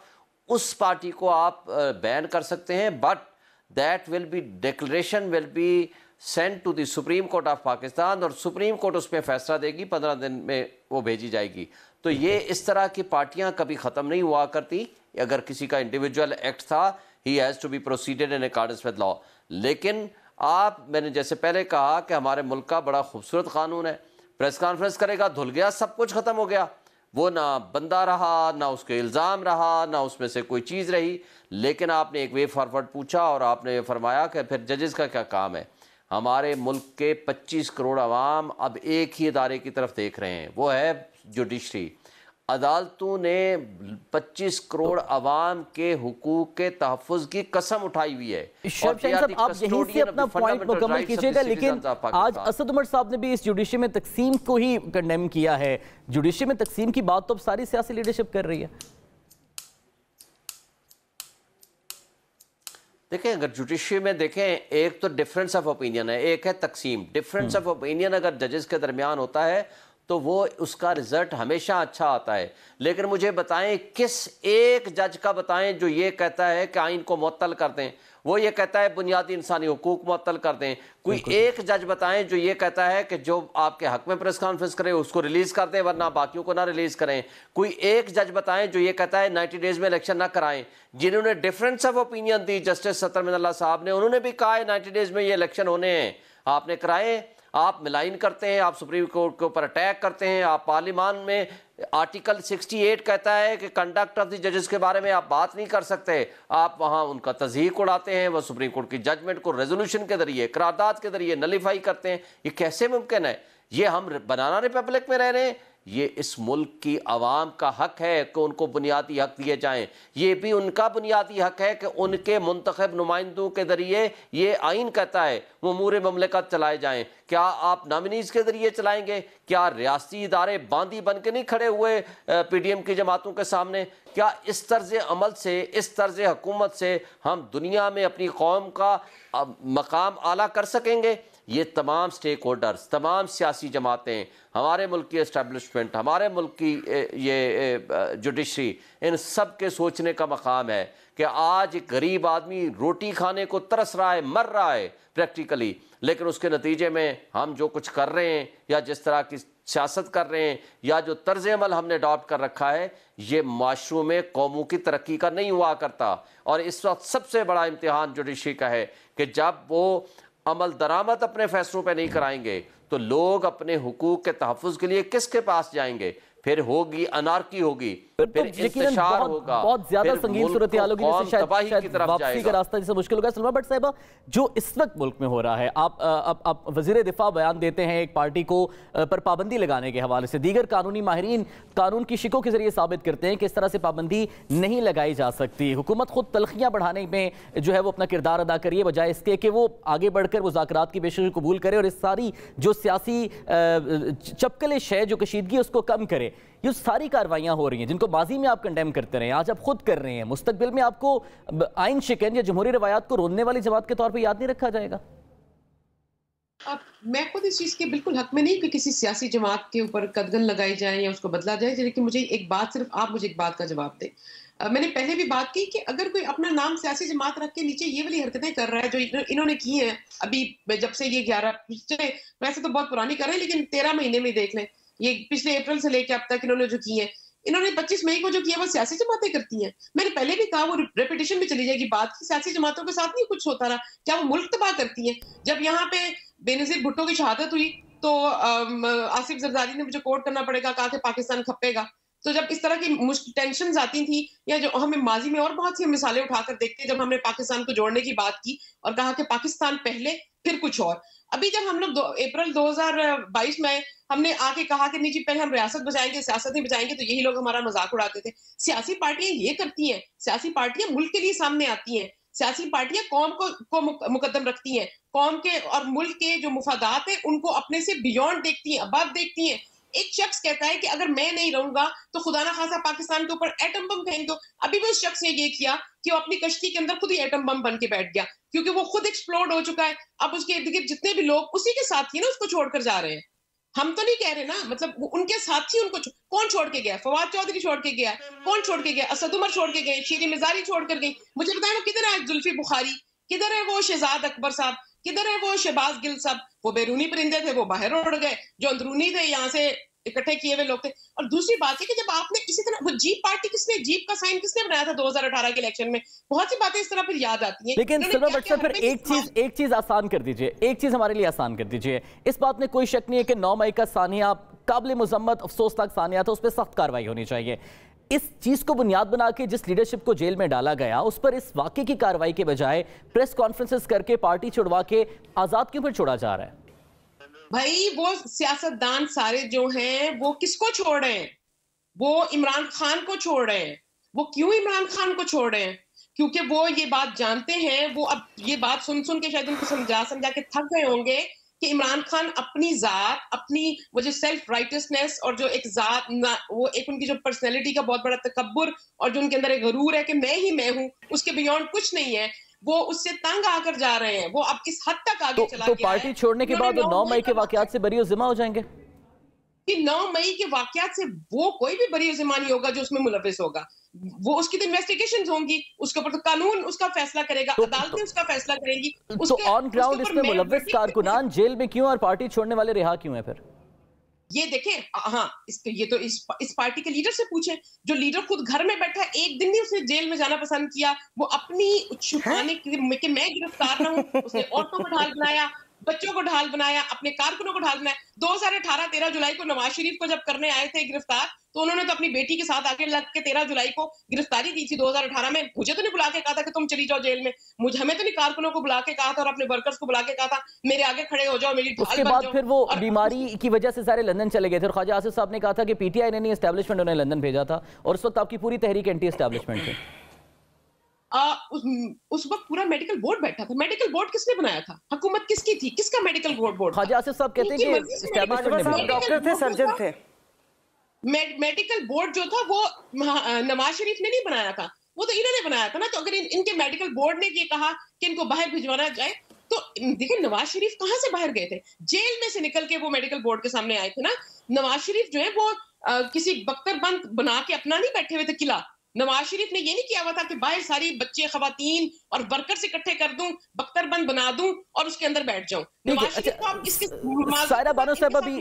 उस पार्टी को आप बैन कर सकते हैं। But that will be declaration will be send to the supreme court of Pakistan और सुप्रीम कोर्ट उसमें फैसला देगी, 15 दिन में वो भेजी जाएगी। तो ये इस तरह की पार्टियां कभी ख़त्म नहीं हुआ करती। अगर किसी का इंडिविजुअल एक्ट था, he has to be proceeded in accordance with law. लेकिन मैंने जैसे पहले कहा कि हमारे मुल्क का बड़ा खूबसूरत कानून है, प्रेस कॉन्फ्रेंस करेगा, धुल गया, सब कुछ ख़त्म हो गया। वो ना बंदा रहा, ना उसके इल्ज़ाम रहा, ना उसमें से कोई चीज़ रही। लेकिन आपने एक वे फॉरवर्ड पूछा और आपने ये फरमाया कि फिर जजेस का क्या काम है। हमारे मुल्क के 25 करोड़ अवाम अब एक ही इदारे की तरफ देख रहे हैं, वो है जुडिशरी। अदालतों ने 25 करोड़ अवाम के हुकूक के तहफ़्फ़ुज़ की कसम उठाई हुई है। साहब आप यहीं से अपना पॉइंट मुकम्मल कीजिएगा, लेकिन आज असद उमर साहब ने भी इस जुडिशरी में तकसीम को ही कंडेम किया है। जुडिशरी में तकसीम की बात तो अब सारी सियासी लीडरशिप कर रही है। देखें, अगर जुडिशरी में देखें, एक तो डिफरेंस ऑफ ओपिनियन है, एक है तकसीम। डिफरेंस ऑफ ओपिनियन अगर जजेस के दरमियान होता है तो वो उसका रिजल्ट हमेशा अच्छा आता है। लेकिन मुझे बताएं, किस एक जज का बताएं जो ये कहता है कि आइन को मुअत्तल कर दें, वो ये कहता है बुनियादी इंसानी हुकूक मुअत्तल कर दें। कोई एक जज बताएं जो ये कहता है कि जो आपके हक में प्रेस कॉन्फ्रेंस करे उसको रिलीज कर दें वरना बाकियों को ना रिलीज करें। कोई एक जज बताएं जो ये कहता है 90 डेज में इलेक्शन ना कराएं। जिन्होंने difference of opinion the justice सत्तर मिनल्ला साहब ने, उन्होंने भी कहा है 90 डेज में ये इलेक्शन होने हैं, आपने कराए। आप मिलाइन करते हैं, आप सुप्रीम कोर्ट के ऊपर अटैक करते हैं। आप पार्लियामान में आर्टिकल 68 कहता है कि कंडक्ट ऑफ द जजेस के बारे में आप बात नहीं कर सकते। आप वहां उनका तज़हीक उड़ाते हैं, वह सुप्रीम कोर्ट की जजमेंट को रेजोल्यूशन के जरिए, करारदाद के जरिए नलीफाई करते हैं। ये कैसे मुमकिन है? ये हम बनाना रिपब्लिक में रह रहे हैं? ये इस मुल्क की आवाम का हक है कि उनको बुनियादी हक दिए जाएं। ये भी उनका बुनियादी हक है कि उनके मुंतखब नुमाइंदों के जरिए, ये आइन कहता है, वो अमूर ममलिकत चलाए जाएं। क्या आप नॉमिनीज़ के जरिए चलाएंगे? क्या रियासती इदारे बांदी बन के नहीं खड़े हुए PDM की जमातों के सामने? क्या इस तर्ज अमल से, इस तर्ज हुकूमत से हम दुनिया में अपनी कौम का मकाम आला कर सकेंगे? ये तमाम स्टेक होल्डर्स, तमाम सियासी जमातें, हमारे मुल्क की एस्टेब्लिशमेंट, हमारे मुल्क की ये जुडिशरी, इन सब के सोचने का मकाम है कि आज एक गरीब आदमी रोटी खाने को तरस रहा है, मर रहा है प्रैक्टिकली, लेकिन उसके नतीजे में हम जो कुछ कर रहे हैं या जिस तरह की सियासत कर रहे हैं या जो तर्ज अमल हमने अडॉप्ट कर रखा है, ये माशरों में कौमों की तरक्की का नहीं हुआ करता। और इस वक्त सबसे बड़ा इम्तिहान जुडिशरी का है कि जब वो अमल दरामद अपने फैसलों पे नहीं कराएंगे तो लोग अपने हुकूक के तहफ़्फ़ुज़ के लिए किसके पास जाएंगे? फिर होगी अनारकी होगी, फिर इंतशार होगा, बहुत ज्यादा संगीन सूरत हाल होगी, जिससे शायद वापसी का रास्ता जैसे मुश्किल होगा। सलमा भट्ट साहिबा, जो इस वक्त मुल्क में हो रहा है, आप वज़ीर दिफा बयान देते हैं एक पार्टी को पर पाबंदी लगाने के हवाले से, दीगर कानूनी माहिरीन कानून की शिकों के जरिए साबित करते हैं कि इस तरह से पाबंदी नहीं लगाई जा सकती। हुकूमत खुद तलखियां बढ़ाने में जो है वो अपना किरदार अदा करिए, बजाय इसके कि वो आगे बढ़कर मुज़ाकरात की पेशकश कबूल करे और इस सारी जो सियासी चपकलिश है, जो कशीदगी, उसको कम करे। ये सारी कार्रवाइयां हो रही हैं जिनको माजी में आप कंडेम करते रहे, आज आप खुद कर रहे हैं। मुस्तकबिल में आपको आइन शिकन या जमहूरी रवायात को रोनने वाली जमात के तौर पर याद नहीं रखा जाएगा? मैं खुद इस चीज के बिल्कुल हक में नहीं कि किसी सियासी जमात के ऊपर कदगन लगाई जाए या उसको बदला जाए, लेकिन मुझे एक बात, सिर्फ आप मुझे एक बात का जवाब दें। मैंने पहले भी बात की कि अगर कोई अपना नाम सियासी जमात रख के नीचे ये वाली हरकतें कर रहा है जो इन्होंने की हैं अभी, जब से ये 11 वैसे तो बहुत पुरानी कर रहे हैं, लेकिन 13 महीने में देख लें, ये पिछले अप्रैल से लेकर अब तक इन्होंने जो की है, इन्होंने 25 मई को जो किया वो सियासी जमातें करती हैं। मैंने पहले भी कहा, वो रेपिटेशन में चली जाएगी बात की, सियासी जमातों के साथ नहीं कुछ होता रहा, क्या वो मुल्क तबाह करती हैं? जब यहाँ पे बेनजीर भुट्टो की शहादत हुई तो आसिफ जरदारी ने, मुझे कोट करना पड़ेगा, कहा कि पाकिस्तान खपेगा। तो जब इस तरह की टेंशन आती थी, या जो हमें माजी में और बहुत सी मिसालें उठाकर देखते हैं, जब हमने पाकिस्तान को जोड़ने की बात की और कहा कि पाकिस्तान पहले फिर कुछ और। अभी जब हम लोग अप्रैल 2022 में हमने आके कहा कि नहीं जी पहले हम रियासत बचाएंगे, सियासत नहीं बचाएंगे, तो यही लोग हमारा मजाक उड़ाते थे। सियासी पार्टियां ये करती हैं, सियासी पार्टियां मुल्क के लिए सामने आती हैं, सियासी पार्टियां कौम को मुकद्दम रखती हैं, कौम के और मुल्क के जो मुफादात है उनको अपने से बियॉन्ड देखती हैं, अबव देखती हैं। एक शख्स कहता है कि अगर मैं नहीं रहूंगा तो खुदा ना खासा पाकिस्तान के ऊपर एटम बम फेंक दो। अभी भी उस शख्स ने ये किया कि वो अपनी कश्ती के अंदर खुद ही एटम बम बन के बैठ गया, क्योंकि वो खुद एक्सप्लोड हो चुका है। अब उसके इर्द गिर्द जितने भी लोग उसी के साथ ही ना उसको छोड़कर जा रहे हैं। हम तो नहीं कह रहे ना, मतलब उनके साथ ही उनको कौन छोड़ के गया? फवाद चौधरी छोड़ के गया, कौन छोड़ के गया? असद उमर छोड़ के गए, शीरी मिजारी छोड़ कर गई। मुझे बताएं वो किधर है? जुल्फी बुखारी किधर है? वो शहजाद अकबर साहब किधर है? वो शहबाज गिल साहब, वो बैरूनी परिंदे थे, वो बाहर उड़ गए। जो अंदरूनी थे यहाँ से इकट्ठे किए हुए लोग थे। और दूसरी बात है कि जब आपने इसी तरह वो जीप पार्टी जीप का साइन किसने बनाया था 2018 के इलेक्शन में, बहुत सी बातें इस तरह फिर याद आती हैं। लेकिन सिल्वर बट सर, फिर एक चीज आसान कर दीजिए, एक चीज हमारे लिए आसान कर दीजिए। इस बात में कोई शक नहीं है कि 9 मई का सानिया काबिल मुजम्मत अफसोसनाक सानिया था, उस पर सख्त कार्रवाई होनी चाहिए। इस चीज को बुनियाद बना के जिस लीडरशिप को जेल में डाला गया, उस पर इस वाकये की कार्रवाई के बजाय प्रेस कॉन्फ्रेंसेस करके पार्टी छुड़वा के आजाद क्यों फिर छोड़ा जा रहा है? भाई वो सियासतदान सारे जो हैं वो किसको छोड़ रहे हैं? वो इमरान खान को छोड़ रहे हैं। वो क्यों इमरान खान को छोड़ रहे हैं? क्योंकि वो ये बात जानते हैं, वो अब ये बात सुन के शायद उनको समझा के थक गए होंगे कि इमरान खान अपनी जात, अपनी वो जो सेल्फ राइटसनेस और जो एक जात वो एक उनकी जो पर्सनैलिटी का बहुत बड़ा तकब्बुर और जो उनके अंदर एक गरूर है कि मैं ही मैं हूं, उसके बियॉन्ड कुछ नहीं है, वो उससे तंग आकर जा रहे हैं। वो अब इस हद तक आगे चला गया है। पार्टी छोड़ने के बाद 9 मई के वाकयात से बरी जिम्मा हो जाएंगे कि 9 मई के वाकयात से वो कोई भी बरी जिम्मा नहीं होगा जो उसमें मुलविस होगा। वो उसकी तो इन्वेस्टिगेशंस होंगी, उसके ऊपर तो कानून उसका फैसला करेगा, अदालतें उसका फैसला करेंगी। तो ऑन ग्राउंड इसमें मुलविस कारकुनान जेल में क्यों और पार्टी छोड़ने वाले रिहा क्यों है? फिर ये देखें, हाँ ये तो इस पार्टी के लीडर से पूछे, जो लीडर खुद घर में बैठा है, एक दिन नहीं उसने जेल में जाना पसंद किया। वो अपनी छुपाने कि मैं गिरफ्तार ना हूं, उसने औरतों को ढाल बनाया, बच्चों को ढाल बनाया, अपने कारकुनों को ढाल बनाया। 2018-13 जुलाई को नवाज शरीफ को जब करने आए थे गिरफ्तार, तो उन्होंने तो अपनी बेटी के साथ आगे लग के 13 जुलाई को गिरफ्तारी दी थी 2018 में। मुझे तो नहीं बुला के कहा था कि तुम चली जाओ जेल में, हमें तो नहीं कारकुनों को बुला के कहा था और अपने वर्कर्स को बुला के कहा था मेरे आगे खड़े हो जाओ, मेरी ढाल बन जाओ। उसके बाद फिर वो बीमारी की वजह से सारे लंदन चले गए थे और ख्वाजा आसिफ साहब ने कहा था कि पीटीआई ने नहीं, एस्टैब्लिशमेंट उन्हें लंदन भेजा था, और उस वक्त आपकी पूरी तहरीक एंटी एस्टैब्लिशमेंट थी। उस वक्त पूरा मेडिकल बोर्ड बैठा था। मेडिकल बोर्ड किसने बनाया था? हुकूमत किसकी थी? किसका मेडिकल बोर्ड? ख्वाजा आसिफ साहब कहते हैं कि एस्टैब्लिशमेंट ने डॉक्टर थे, सर्जन थे। मेडिकल बोर्ड जो था वो नवाज शरीफ ने नहीं बनाया था, वो तो इन्होंने बनाया था ना। तो अगर इनके मेडिकल बोर्ड ने ये कहा कि इनको बाहर भिजवाना जाए, तो देखिए नवाज शरीफ कहां से बाहर गए थे? जेल में से निकल के वो मेडिकल बोर्ड के सामने आए थे ना। नवाज शरीफ जो है वो किसी बख्तरबंद बना के अपना नहीं बैठे हुए थे किला। नवाज शरीफ ने ये नहीं किया हुआ था कि बाहर सारी बच्चे, खवातीन और वर्कर्स इकट्ठे कर दूं, बख्तरबंद बना दूं और उसके अंदर बैठ जाऊं। सायरा बानो साहब अभी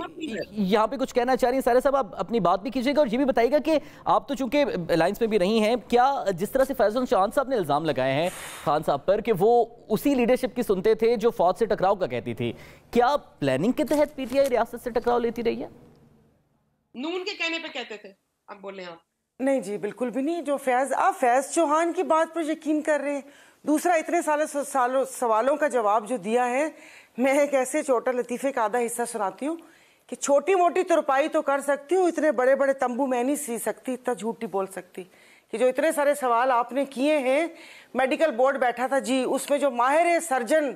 यहाँ पे कुछ कहना चाह रही हैं। सायरा साहब आप अपनी बात भी कीजिएगा और ये भी बताइएगा कि आप तो चूंकि अलायंस में भी रही हैं, क्या जिस तरह से फैजल शान साहब ने इल्जाम लगाए हैं खान साहब पर कि वो उसी लीडरशिप की सुनते थे जो फौज से टकराव का कहती थी, क्या प्लानिंग के तहत पीटीआई रियासत से टकराव लेती रही है? नून के कहने पे कहते थे, अब बोले आप? नहीं जी, बिल्कुल भी नहीं। जो आप फैज चौहान की बात पर यकीन कर रहे हैं। दूसरा, इतने सालों सवालों का जवाब जो दिया है, मैं एक ऐसे छोटा लतीफे का आधा हिस्सा सुनाती हूँ कि छोटी मोटी तुरपाई तो कर सकती हूँ, इतने बड़े बड़े तंबू मैं नहीं सी सकती, इतना झूठ नहीं बोल सकती। कि जो इतने सारे सवाल आपने किए हैं, मेडिकल बोर्ड बैठा था जी, उसमें जो माहिर सर्जन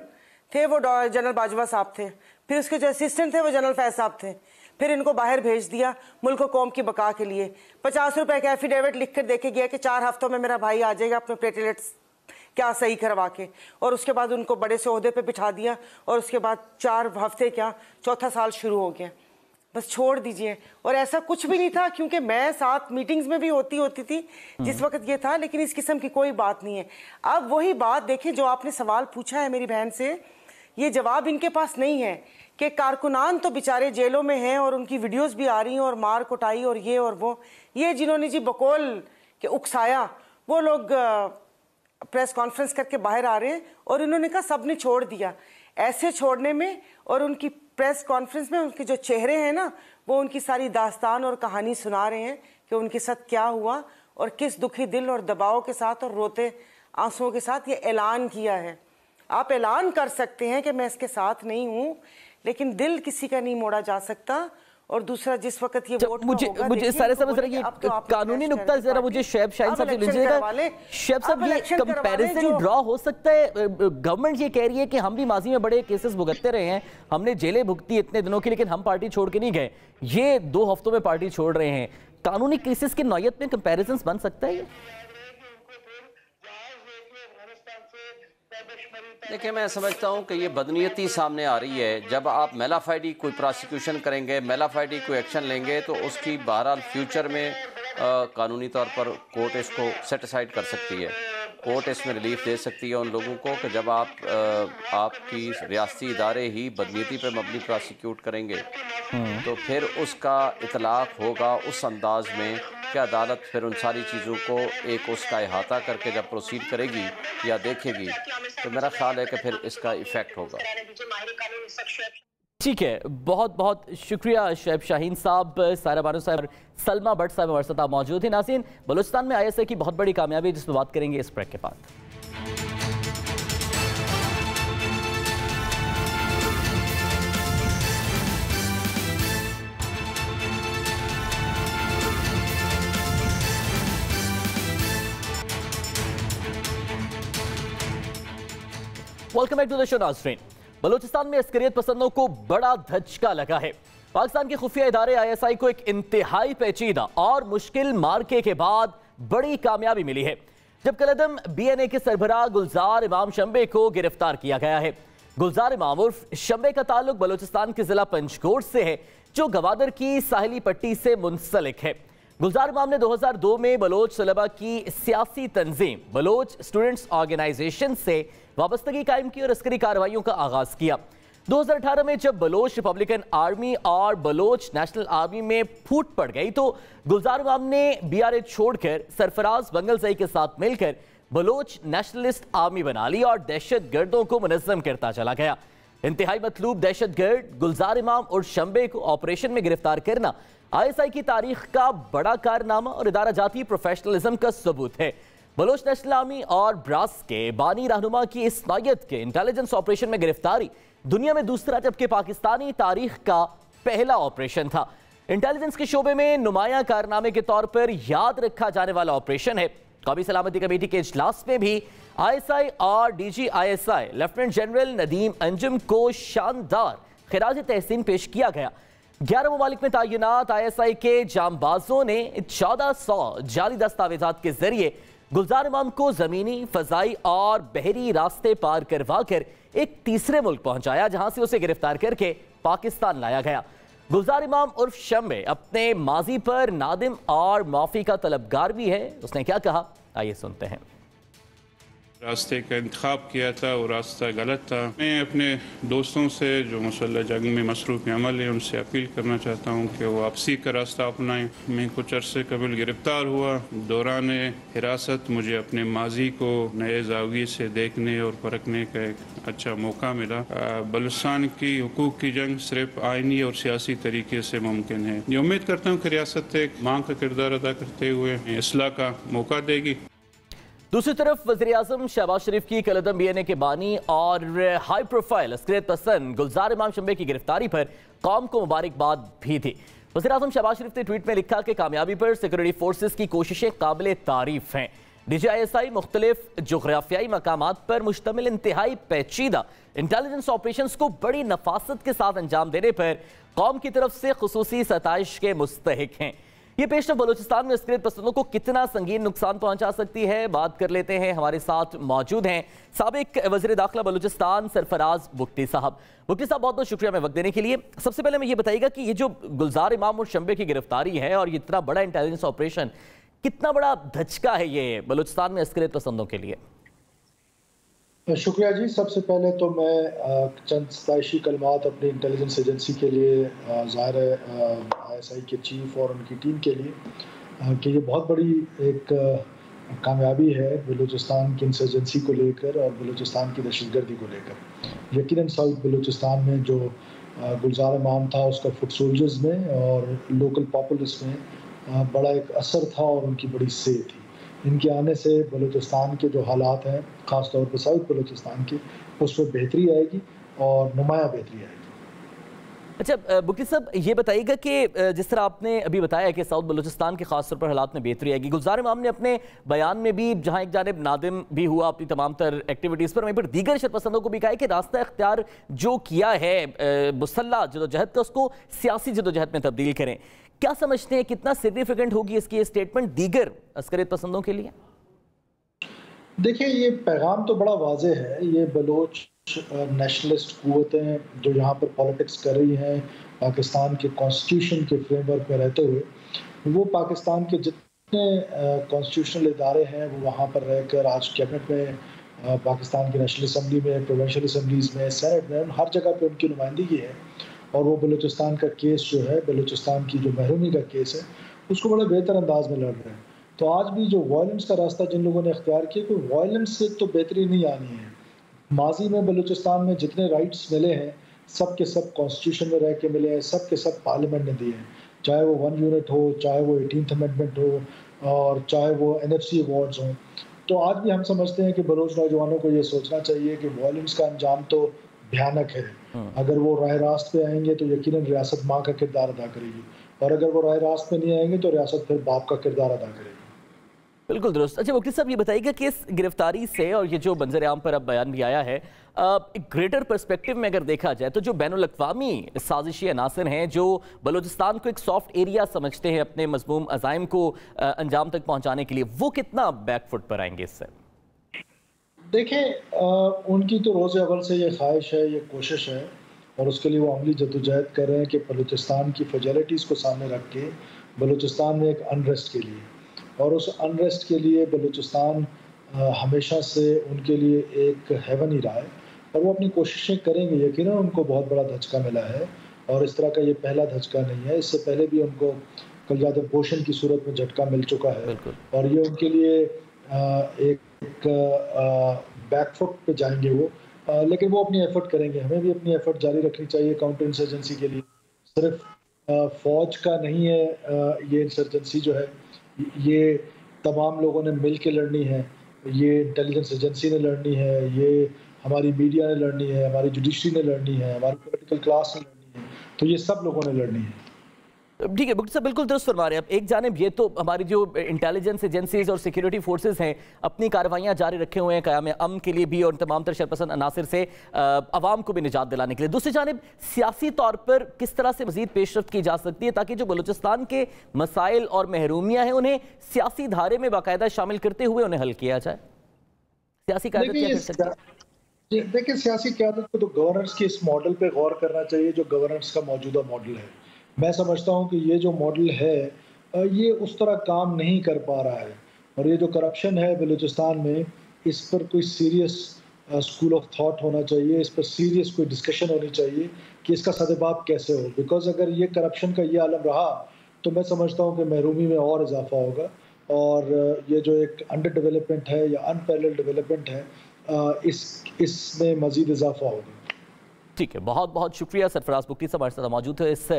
थे वो जनरल बाजवा साहब थे, फिर उसके जो असिस्टेंट थे वो जनरल फैज साहब थे, फिर इनको बाहर भेज दिया मुल्क कौम की बका के लिए। 50 रुपए का एफिडेविट लिख कर देके गया कि 4 हफ्तों में मेरा भाई आ जाएगा अपने प्लेटलेट्स क्या सही करवा के, और उसके बाद उनको बड़े से ओहदे पे बिठा दिया, और उसके बाद 4 हफ्ते क्या, चौथा साल शुरू हो गया। बस छोड़ दीजिए। और ऐसा कुछ भी नहीं था, क्योंकि मैं साथ मीटिंग्स में भी होती थी जिस वक्त ये था, लेकिन इस किस्म की कोई बात नहीं है। अब वही बात देखें जो आपने सवाल पूछा है मेरी बहन से, ये जवाब इनके पास नहीं है कि कारकुनान तो बेचारे जेलों में हैं और उनकी वीडियोस भी आ रही हैं और मार कुटाई और ये और वो। ये जिन्होंने जी बकौल के उकसाया, वो लोग प्रेस कॉन्फ्रेंस करके बाहर आ रहे हैं और इन्होंने कहा सब ने छोड़ दिया। ऐसे छोड़ने में और उनकी प्रेस कॉन्फ्रेंस में उनके जो चेहरे हैं ना, वो उनकी सारी दास्तान और कहानी सुना रहे हैं कि उनके साथ क्या हुआ और किस दुखी दिल और दबाव के साथ और रोते आंसुओं के साथ ये ऐलान किया है। आप ऐलान कर सकते हैं कि मैं इसके साथ नहीं हूँ, लेकिन दिल किसी का नहीं मोड़ा जा सकता। और दूसरा, जिस वक्त ये वोट मुझे सारे समझ रहे ये कानूनी नुक्ता जरा मुझे शैब शाहीन साहब से लीजिएगा। शैब साहब, ये कंपैरिजन ड्रॉ हो सकता है? गवर्नमेंट ये कह रही है कि हम भी माजी में बड़े केसेस भुगतते रहे हैं, हमने जेलें भुगती इतने दिनों की, लेकिन हम पार्टी छोड़ के नहीं गए। ये 2 हफ्तों में पार्टी छोड़ रहे हैं। कानूनी केसेस की नौयत में कंपैरिजन बन सकता है? देखिए, मैं समझता हूँ कि ये बदनीयती सामने आ रही है। जब आप मेलाफाइडी कोई प्रोसिक्यूशन करेंगे, मेलाफाइडी कोई एक्शन लेंगे, तो उसकी बहरहाल फ्यूचर में कानूनी तौर पर कोर्ट इसको सेट असाइड कर सकती है। कोर्ट इसमें रिलीफ दे सकती है उन लोगों को कि जब आपकी रियासती इदारे ही बदनीयती पर मबनी प्रोसिक्यूट करेंगे तो फिर उसका इतलाक होगा उस अंदाज में कि अदालत फिर उन सारी चीज़ों को एक उसका अहाता करके जब प्रोसीड करेगी या देखेगी तो मेरा ख्याल है कि फिर इसका इफ़ेक्ट होगा। ठीक है, बहुत बहुत शुक्रिया शुएब शाहीन साहब, सारा बानो साहब, सलमा भट्ट साहब हमारे साथ मौजूद हैं। नाज़रीन, बलूचिस्तान में ISI की बहुत बड़ी कामयाबी जिस पर बात करेंगे इस ब्रेक के बाद। Welcome back to the show नाज़रीन। बलूचिस्तान में अस्करियत पसंदों को बड़ा धचका लगा है। पाकिस्तान के खुफिया इदारे ISI को एक इंतहाई पेचीदा और मुश्किल मार्के के बाद बड़ी कामयाबी मिली है जब कलअदम BNA के सरबराह गुलजार इमाम शंबे को गिरफ्तार किया गया है। गुलजार इमाम उर्फ शंबे का ताल्लुक बलूचिस्तान के जिला पंचकोट से है जो गवादर की साहिली पट्टी से मुंसलिक है। गुलजार इमाम ने 2002 में बलोच तलबा की सियासी तंजीम बलोच स्टूडेंट्स ऑर्गेनाइजेशन से वाबस्तगी कायम की और अस्करी कार्रवाइयों का आगाज किया। 2018 में जब बलोच रिपब्लिकन आर्मी और बलोच नेशनल आर्मी में फूट पड़ गई तो गुलजार इमाम ने BRA छोड़कर सरफराज बंगलजई के साथ मिलकर बलोच नेशनलिस्ट आर्मी बना ली और दहशत गर्दों को मुनज़्ज़म करता चला गया। इंतहाई मतलूब दहशत गर्द गुलजार इमाम और शंबे को ऑपरेशन में गिरफ्तार करना ISI की तारीख का बड़ा कारनामा और इदारा जाती प्रोफेशनलिज्म का सबूत है। बलोच नेशनल आर्मी और ब्रास के बानी रहनुमा की इस नौयत के इंटेलिजेंस ऑपरेशन में गिरफ्तारी दुनिया में दूसरा जबकि पाकिस्तानी तारीख का पहला ऑपरेशन था। इंटेलिजेंस के शोबे में नुमाया कारनामे के तौर पर याद रखा जाने वाला ऑपरेशन है। कौमी सलामती कमेटी के इजलास में भी ISI और DG ISI lieutenant general Nadeem Anjum को शानदार खिराज तहसीन पेश किया गया। 11 ममालिक में तैनात ISI के जांबाजों ने 1400 जाली दस्तावेजात के जरिए गुलजार इमाम को जमीनी, फजाई और बहरी रास्ते पार करवा कर एक तीसरे मुल्क पहुंचाया जहां से उसे गिरफ्तार करके पाकिस्तान लाया गया। गुलजार इमाम उर्फ शम्बे अपने माजी पर नादिम और माफी का तलबगार भी है। उसने क्या कहा, आइए सुनते हैं। रास्ते का इंतखाब किया था वो रास्ता गलत था। मैं अपने दोस्तों से जो मुसल्लह जंग में मसरूफ़ अमल है उनसे अपील करना चाहता हूँ कि वो वापसी का रास्ता अपनाएं। मैं कुछ अरसे कबल गिरफ्तार हुआ। दौरान हिरासत मुझे अपने माजी को नए जाविये से देखने और परखने का एक अच्छा मौका मिला। बलूचिस्तान की हुकूक की जंग सिर्फ आइनी और सियासी तरीके से मुमकिन है। ये उम्मीद करता हूँ कि रियासत एक माँ का किरदार अदा करते हुए इस्लाह का मौका देगी। दूसरी तरफ वज़ीर-ए-आज़म शहबाज शरीफ की कलअदम BNA के बानी और हाई प्रोफाइल अस्करियत पसंद गुलजार इमाम शंबे की गिरफ्तारी पर कौम को मुबारकबाद भी थी। वज़ीर-ए-आज़म शहबाज शरीफ ने ट्वीट में लिखा कि कामयाबी पर सिक्योरिटी फोर्सेस की कोशिशें काबिल तारीफ हैं। DG ISI मुख्तलिफ जोग्राफियाई मकामात पर मुश्तमिल इंतहाई पेचीदा इंटेलिजेंस ऑपरेशंस को बड़ी नफासत के साथ अंजाम देने पर कौम की तरफ से खुसूसी सताइश के मुस्तहिक हैं। ये पेशरफ बलूचिस्तान में अस्करियत पसंदों को कितना संगीन नुकसान पहुंचा सकती है, बात कर लेते हैं। हमारे साथ मौजूद हैं साबिक वज़ीर दाखिला बलूचिस्तान सरफराज बुगटी साहब। बुगटी साहब, बहुत बहुत शुक्रिया मैं वक्त देने के लिए। सबसे पहले मैं ये बताइएगा कि ये जो गुलजार इमाम और शंबे की गिरफ्तारी है और ये इतना बड़ा इंटेलिजेंस ऑपरेशन कितना बड़ा धचका है ये बलूचिस्तान में अस्करियत पसंदों के लिए? शुक्रिया जी। सबसे पहले तो मैं चंद सताइशी कलमात अपनी इंटेलिजेंस एजेंसी के लिए, ज़ाहिर है ISI के चीफ और उनकी टीम के लिए कि ये बहुत बड़ी एक कामयाबी है बलूचिस्तान की इंसर्जेंसी को लेकर और बलूचिस्तान की दहशतगर्दी को लेकर। यकीनन साउथ बलूचिस्तान में जो गुलजार इमाम था उसका फुट सोल्जर्स में और लोकल पॉपुलस में बड़ा एक असर था और उनकी बड़ी सेह थी। इनके आने से बलूचिस्तान के जो हालात हैं ख़ास तौर पर साउथ बलूचिस्तान की, उसमें बेहतरी आएगी और नुमाया बेहतरी आएगी। अच्छा बुगटी साहब, ये बताइएगा कि जिस तरह आपने अभी बताया कि साउथ बलूचिस्तान के खास तौर पर हालात में बेहतरी आएगी, गुलजार इमाम ने अपने बयान में भी जहां एक जानिब नादिम भी हुआ अपनी तमाम तर एक्टिविटीज़ पर, वहीं पर दीगर शरपसंदों को भी कहा कि रास्ता इख्तियार जो किया है मुसल्लह जदोजहद का उसको सियासी जदोजहद में तब्दील करें। क्या समझते हैं कितना सिग्निफिकेंट होगी इसकी ये स्टेटमेंट दीगर अस्करियत पसंदों के लिए? देखिए, ये पैगाम तो बड़ा वाज़ेह है। ये बलोच नेशनलिस्ट कुव्वतें जो यहाँ पर पॉलिटिक्स कर रही हैं पाकिस्तान के कॉन्स्टिट्यूशन के फ्रेमवर्क में रहते हुए, वो पाकिस्तान के कॉन्स्टिट्यूशनल इदारे हैं वो वहाँ पर रहकर आज कैबिनेट में, पाकिस्तान की नेशनल असम्बली में, प्रोविंशियल असम्बलीज़ में, सेनेट में, हर जगह पे उनकी नुमाइंदगी है। और वो बलूचिस्तान का केस जो है, बलूचिस्तान की जो महरूमी का केस है, उसको बड़े बेहतर अंदाज में लड़ रहे हैं। तो आज भी जो वायलेंस का रास्ता जिन लोगों ने इख्तियार किया, कोई वायलेंस से तो बेहतरी नहीं आनी है। माजी में बलूचिस्तान में जितने राइट्स मिले हैं सब के सब कॉन्स्टिट्यूशन में रह के मिले हैं, सब के सब पार्लियामेंट ने दिए हैं, चाहे वो 1 यूनिट हो, चाहे वो 18th अमेंडमेंट हो और चाहे वो NFC अवार्ड्स हों। तो आज भी हम समझते हैं कि बलोच नौजवानों को ये सोचना चाहिए कि वायलेंस का अंजाम तो भयानक है। अगर वो राह रास्त पे आएंगे तो यकीनन रियासत माँ का किरदार अदा करेगी, और अगर वो राह रास्त पे नहीं आएंगे तो रियासत फिर बाप का किरदार अदा करेगी। बिल्कुल दुरुस्त। अच्छा मुफ्ती साहब, ये बताइएगा कि इस गिरफ्तारी से और ये जो मंजर आम पर अब बयान भी आया है, एक ग्रेटर पर्सपेक्टिव में अगर देखा जाए तो जो बैनुल अक़वामी साजिशी अनासर हैं जो बलूचिस्तान को एक सॉफ्ट एरिया समझते हैं अपने मज़मूम अज़ाइम को अंजाम तक पहुंचाने के लिए, वो कितना बैकफुट पर आएंगे इससे? देखें, उनकी तो रोज़ अव्वल से ये ख्वाहिश है, ये कोशिश है, और उसके लिए वो अमली जद्दोजहद कर रहे हैं कि बलूचिस्तान की फ्रैजिलिटीज़ को सामने रख के बलूचिस्तान में एक अनरेस्ट के लिए, और उस अनरेस्ट के लिए बलूचिस्तान हमेशा से उनके लिए एक हेवन ही रहा है, और वो अपनी कोशिशें करेंगे। यकीनन उनको बहुत बड़ा धचका मिला है, और इस तरह का ये पहला धचका नहीं है। इससे पहले भी उनको कलियात पोषण की सूरत में झटका मिल चुका है, और ये उनके लिए एक बैकफुट पे जाएंगे वो, लेकिन वो अपनी एफर्ट करेंगे। हमें भी अपनी एफर्ट जारी रखनी चाहिए काउंटर इंसर्जेंसी के लिए। सिर्फ फौज का नहीं है ये इंसर्जेंसी जो है, ये तमाम लोगों ने मिल के लड़नी है, ये इंटेलिजेंस एजेंसी ने लड़नी है, ये हमारी मीडिया ने लड़नी है, हमारी जुडिशरी ने लड़नी है, हमारी पॉलिटिकल क्लास ने लड़नी है, तो ये सब लोगों ने लड़नी है। ठीक है मुफ्ती साहब, बिल्कुल दुरुस्त फरमा रहे हैं। अब एक जानिब ये तो हमारी जो इंटेलिजेंस एजेंसीज और सिक्योरिटी फोर्सेस हैं अपनी कार्रवाइयाँ जारी रखे हुए हैं क़याम अमन के लिए भी और तमाम तर शरपसंद अनासर से अवाम को भी निजात दिलाने के लिए। दूसरी जानिब सियासी तौर पर किस तरह से मज़ीद पेशरफ्त की जा सकती है ताकि जो बलूचिस्तान के मसाइल और महरूमियाँ हैं उन्हें सियासी धारे में बाकायदा शामिल करते हुए उन्हें हल किया जाए? सियासी क़यादत क्या कर सकती है? देखिए, सियासी क़यादत को तो गवर्नेंस के इस मॉडल पे गौर करना चाहिए जो गवर्नेंस का मौजूदा मॉडल है। मैं समझता हूँ कि ये जो मॉडल है ये उस तरह काम नहीं कर पा रहा है, और ये जो करप्शन है बलूचिस्तान में, इस पर कोई सीरियस स्कूल ऑफ थॉट होना चाहिए, इस पर सीरियस कोई डिस्कशन होनी चाहिए कि इसका सदेबाप कैसे हो। बिकॉज अगर ये करप्शन का ये आलम रहा तो मैं समझता हूँ कि महरूमी में और इजाफा होगा, और ये जो एक अंडर डेवलपमेंट है या अनपैरेलल डेवलपमेंट है, इसमें मज़ीद इजाफा होगा। ठीक है, बहुत बहुत शुक्रिया। सरफराज बुगटी साहब हमारे साथ मौजूद है। इस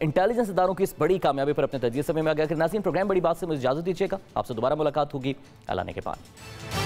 इंटेलिजेंस इदारों की इस बड़ी कामयाबी पर अपने तजिए समय में आगे नाज़रीन प्रोग्राम बड़ी बात से मुझे इजाज़त दीजिएगा। आपसे दोबारा मुलाकात होगी अल्लाह ने के बाद।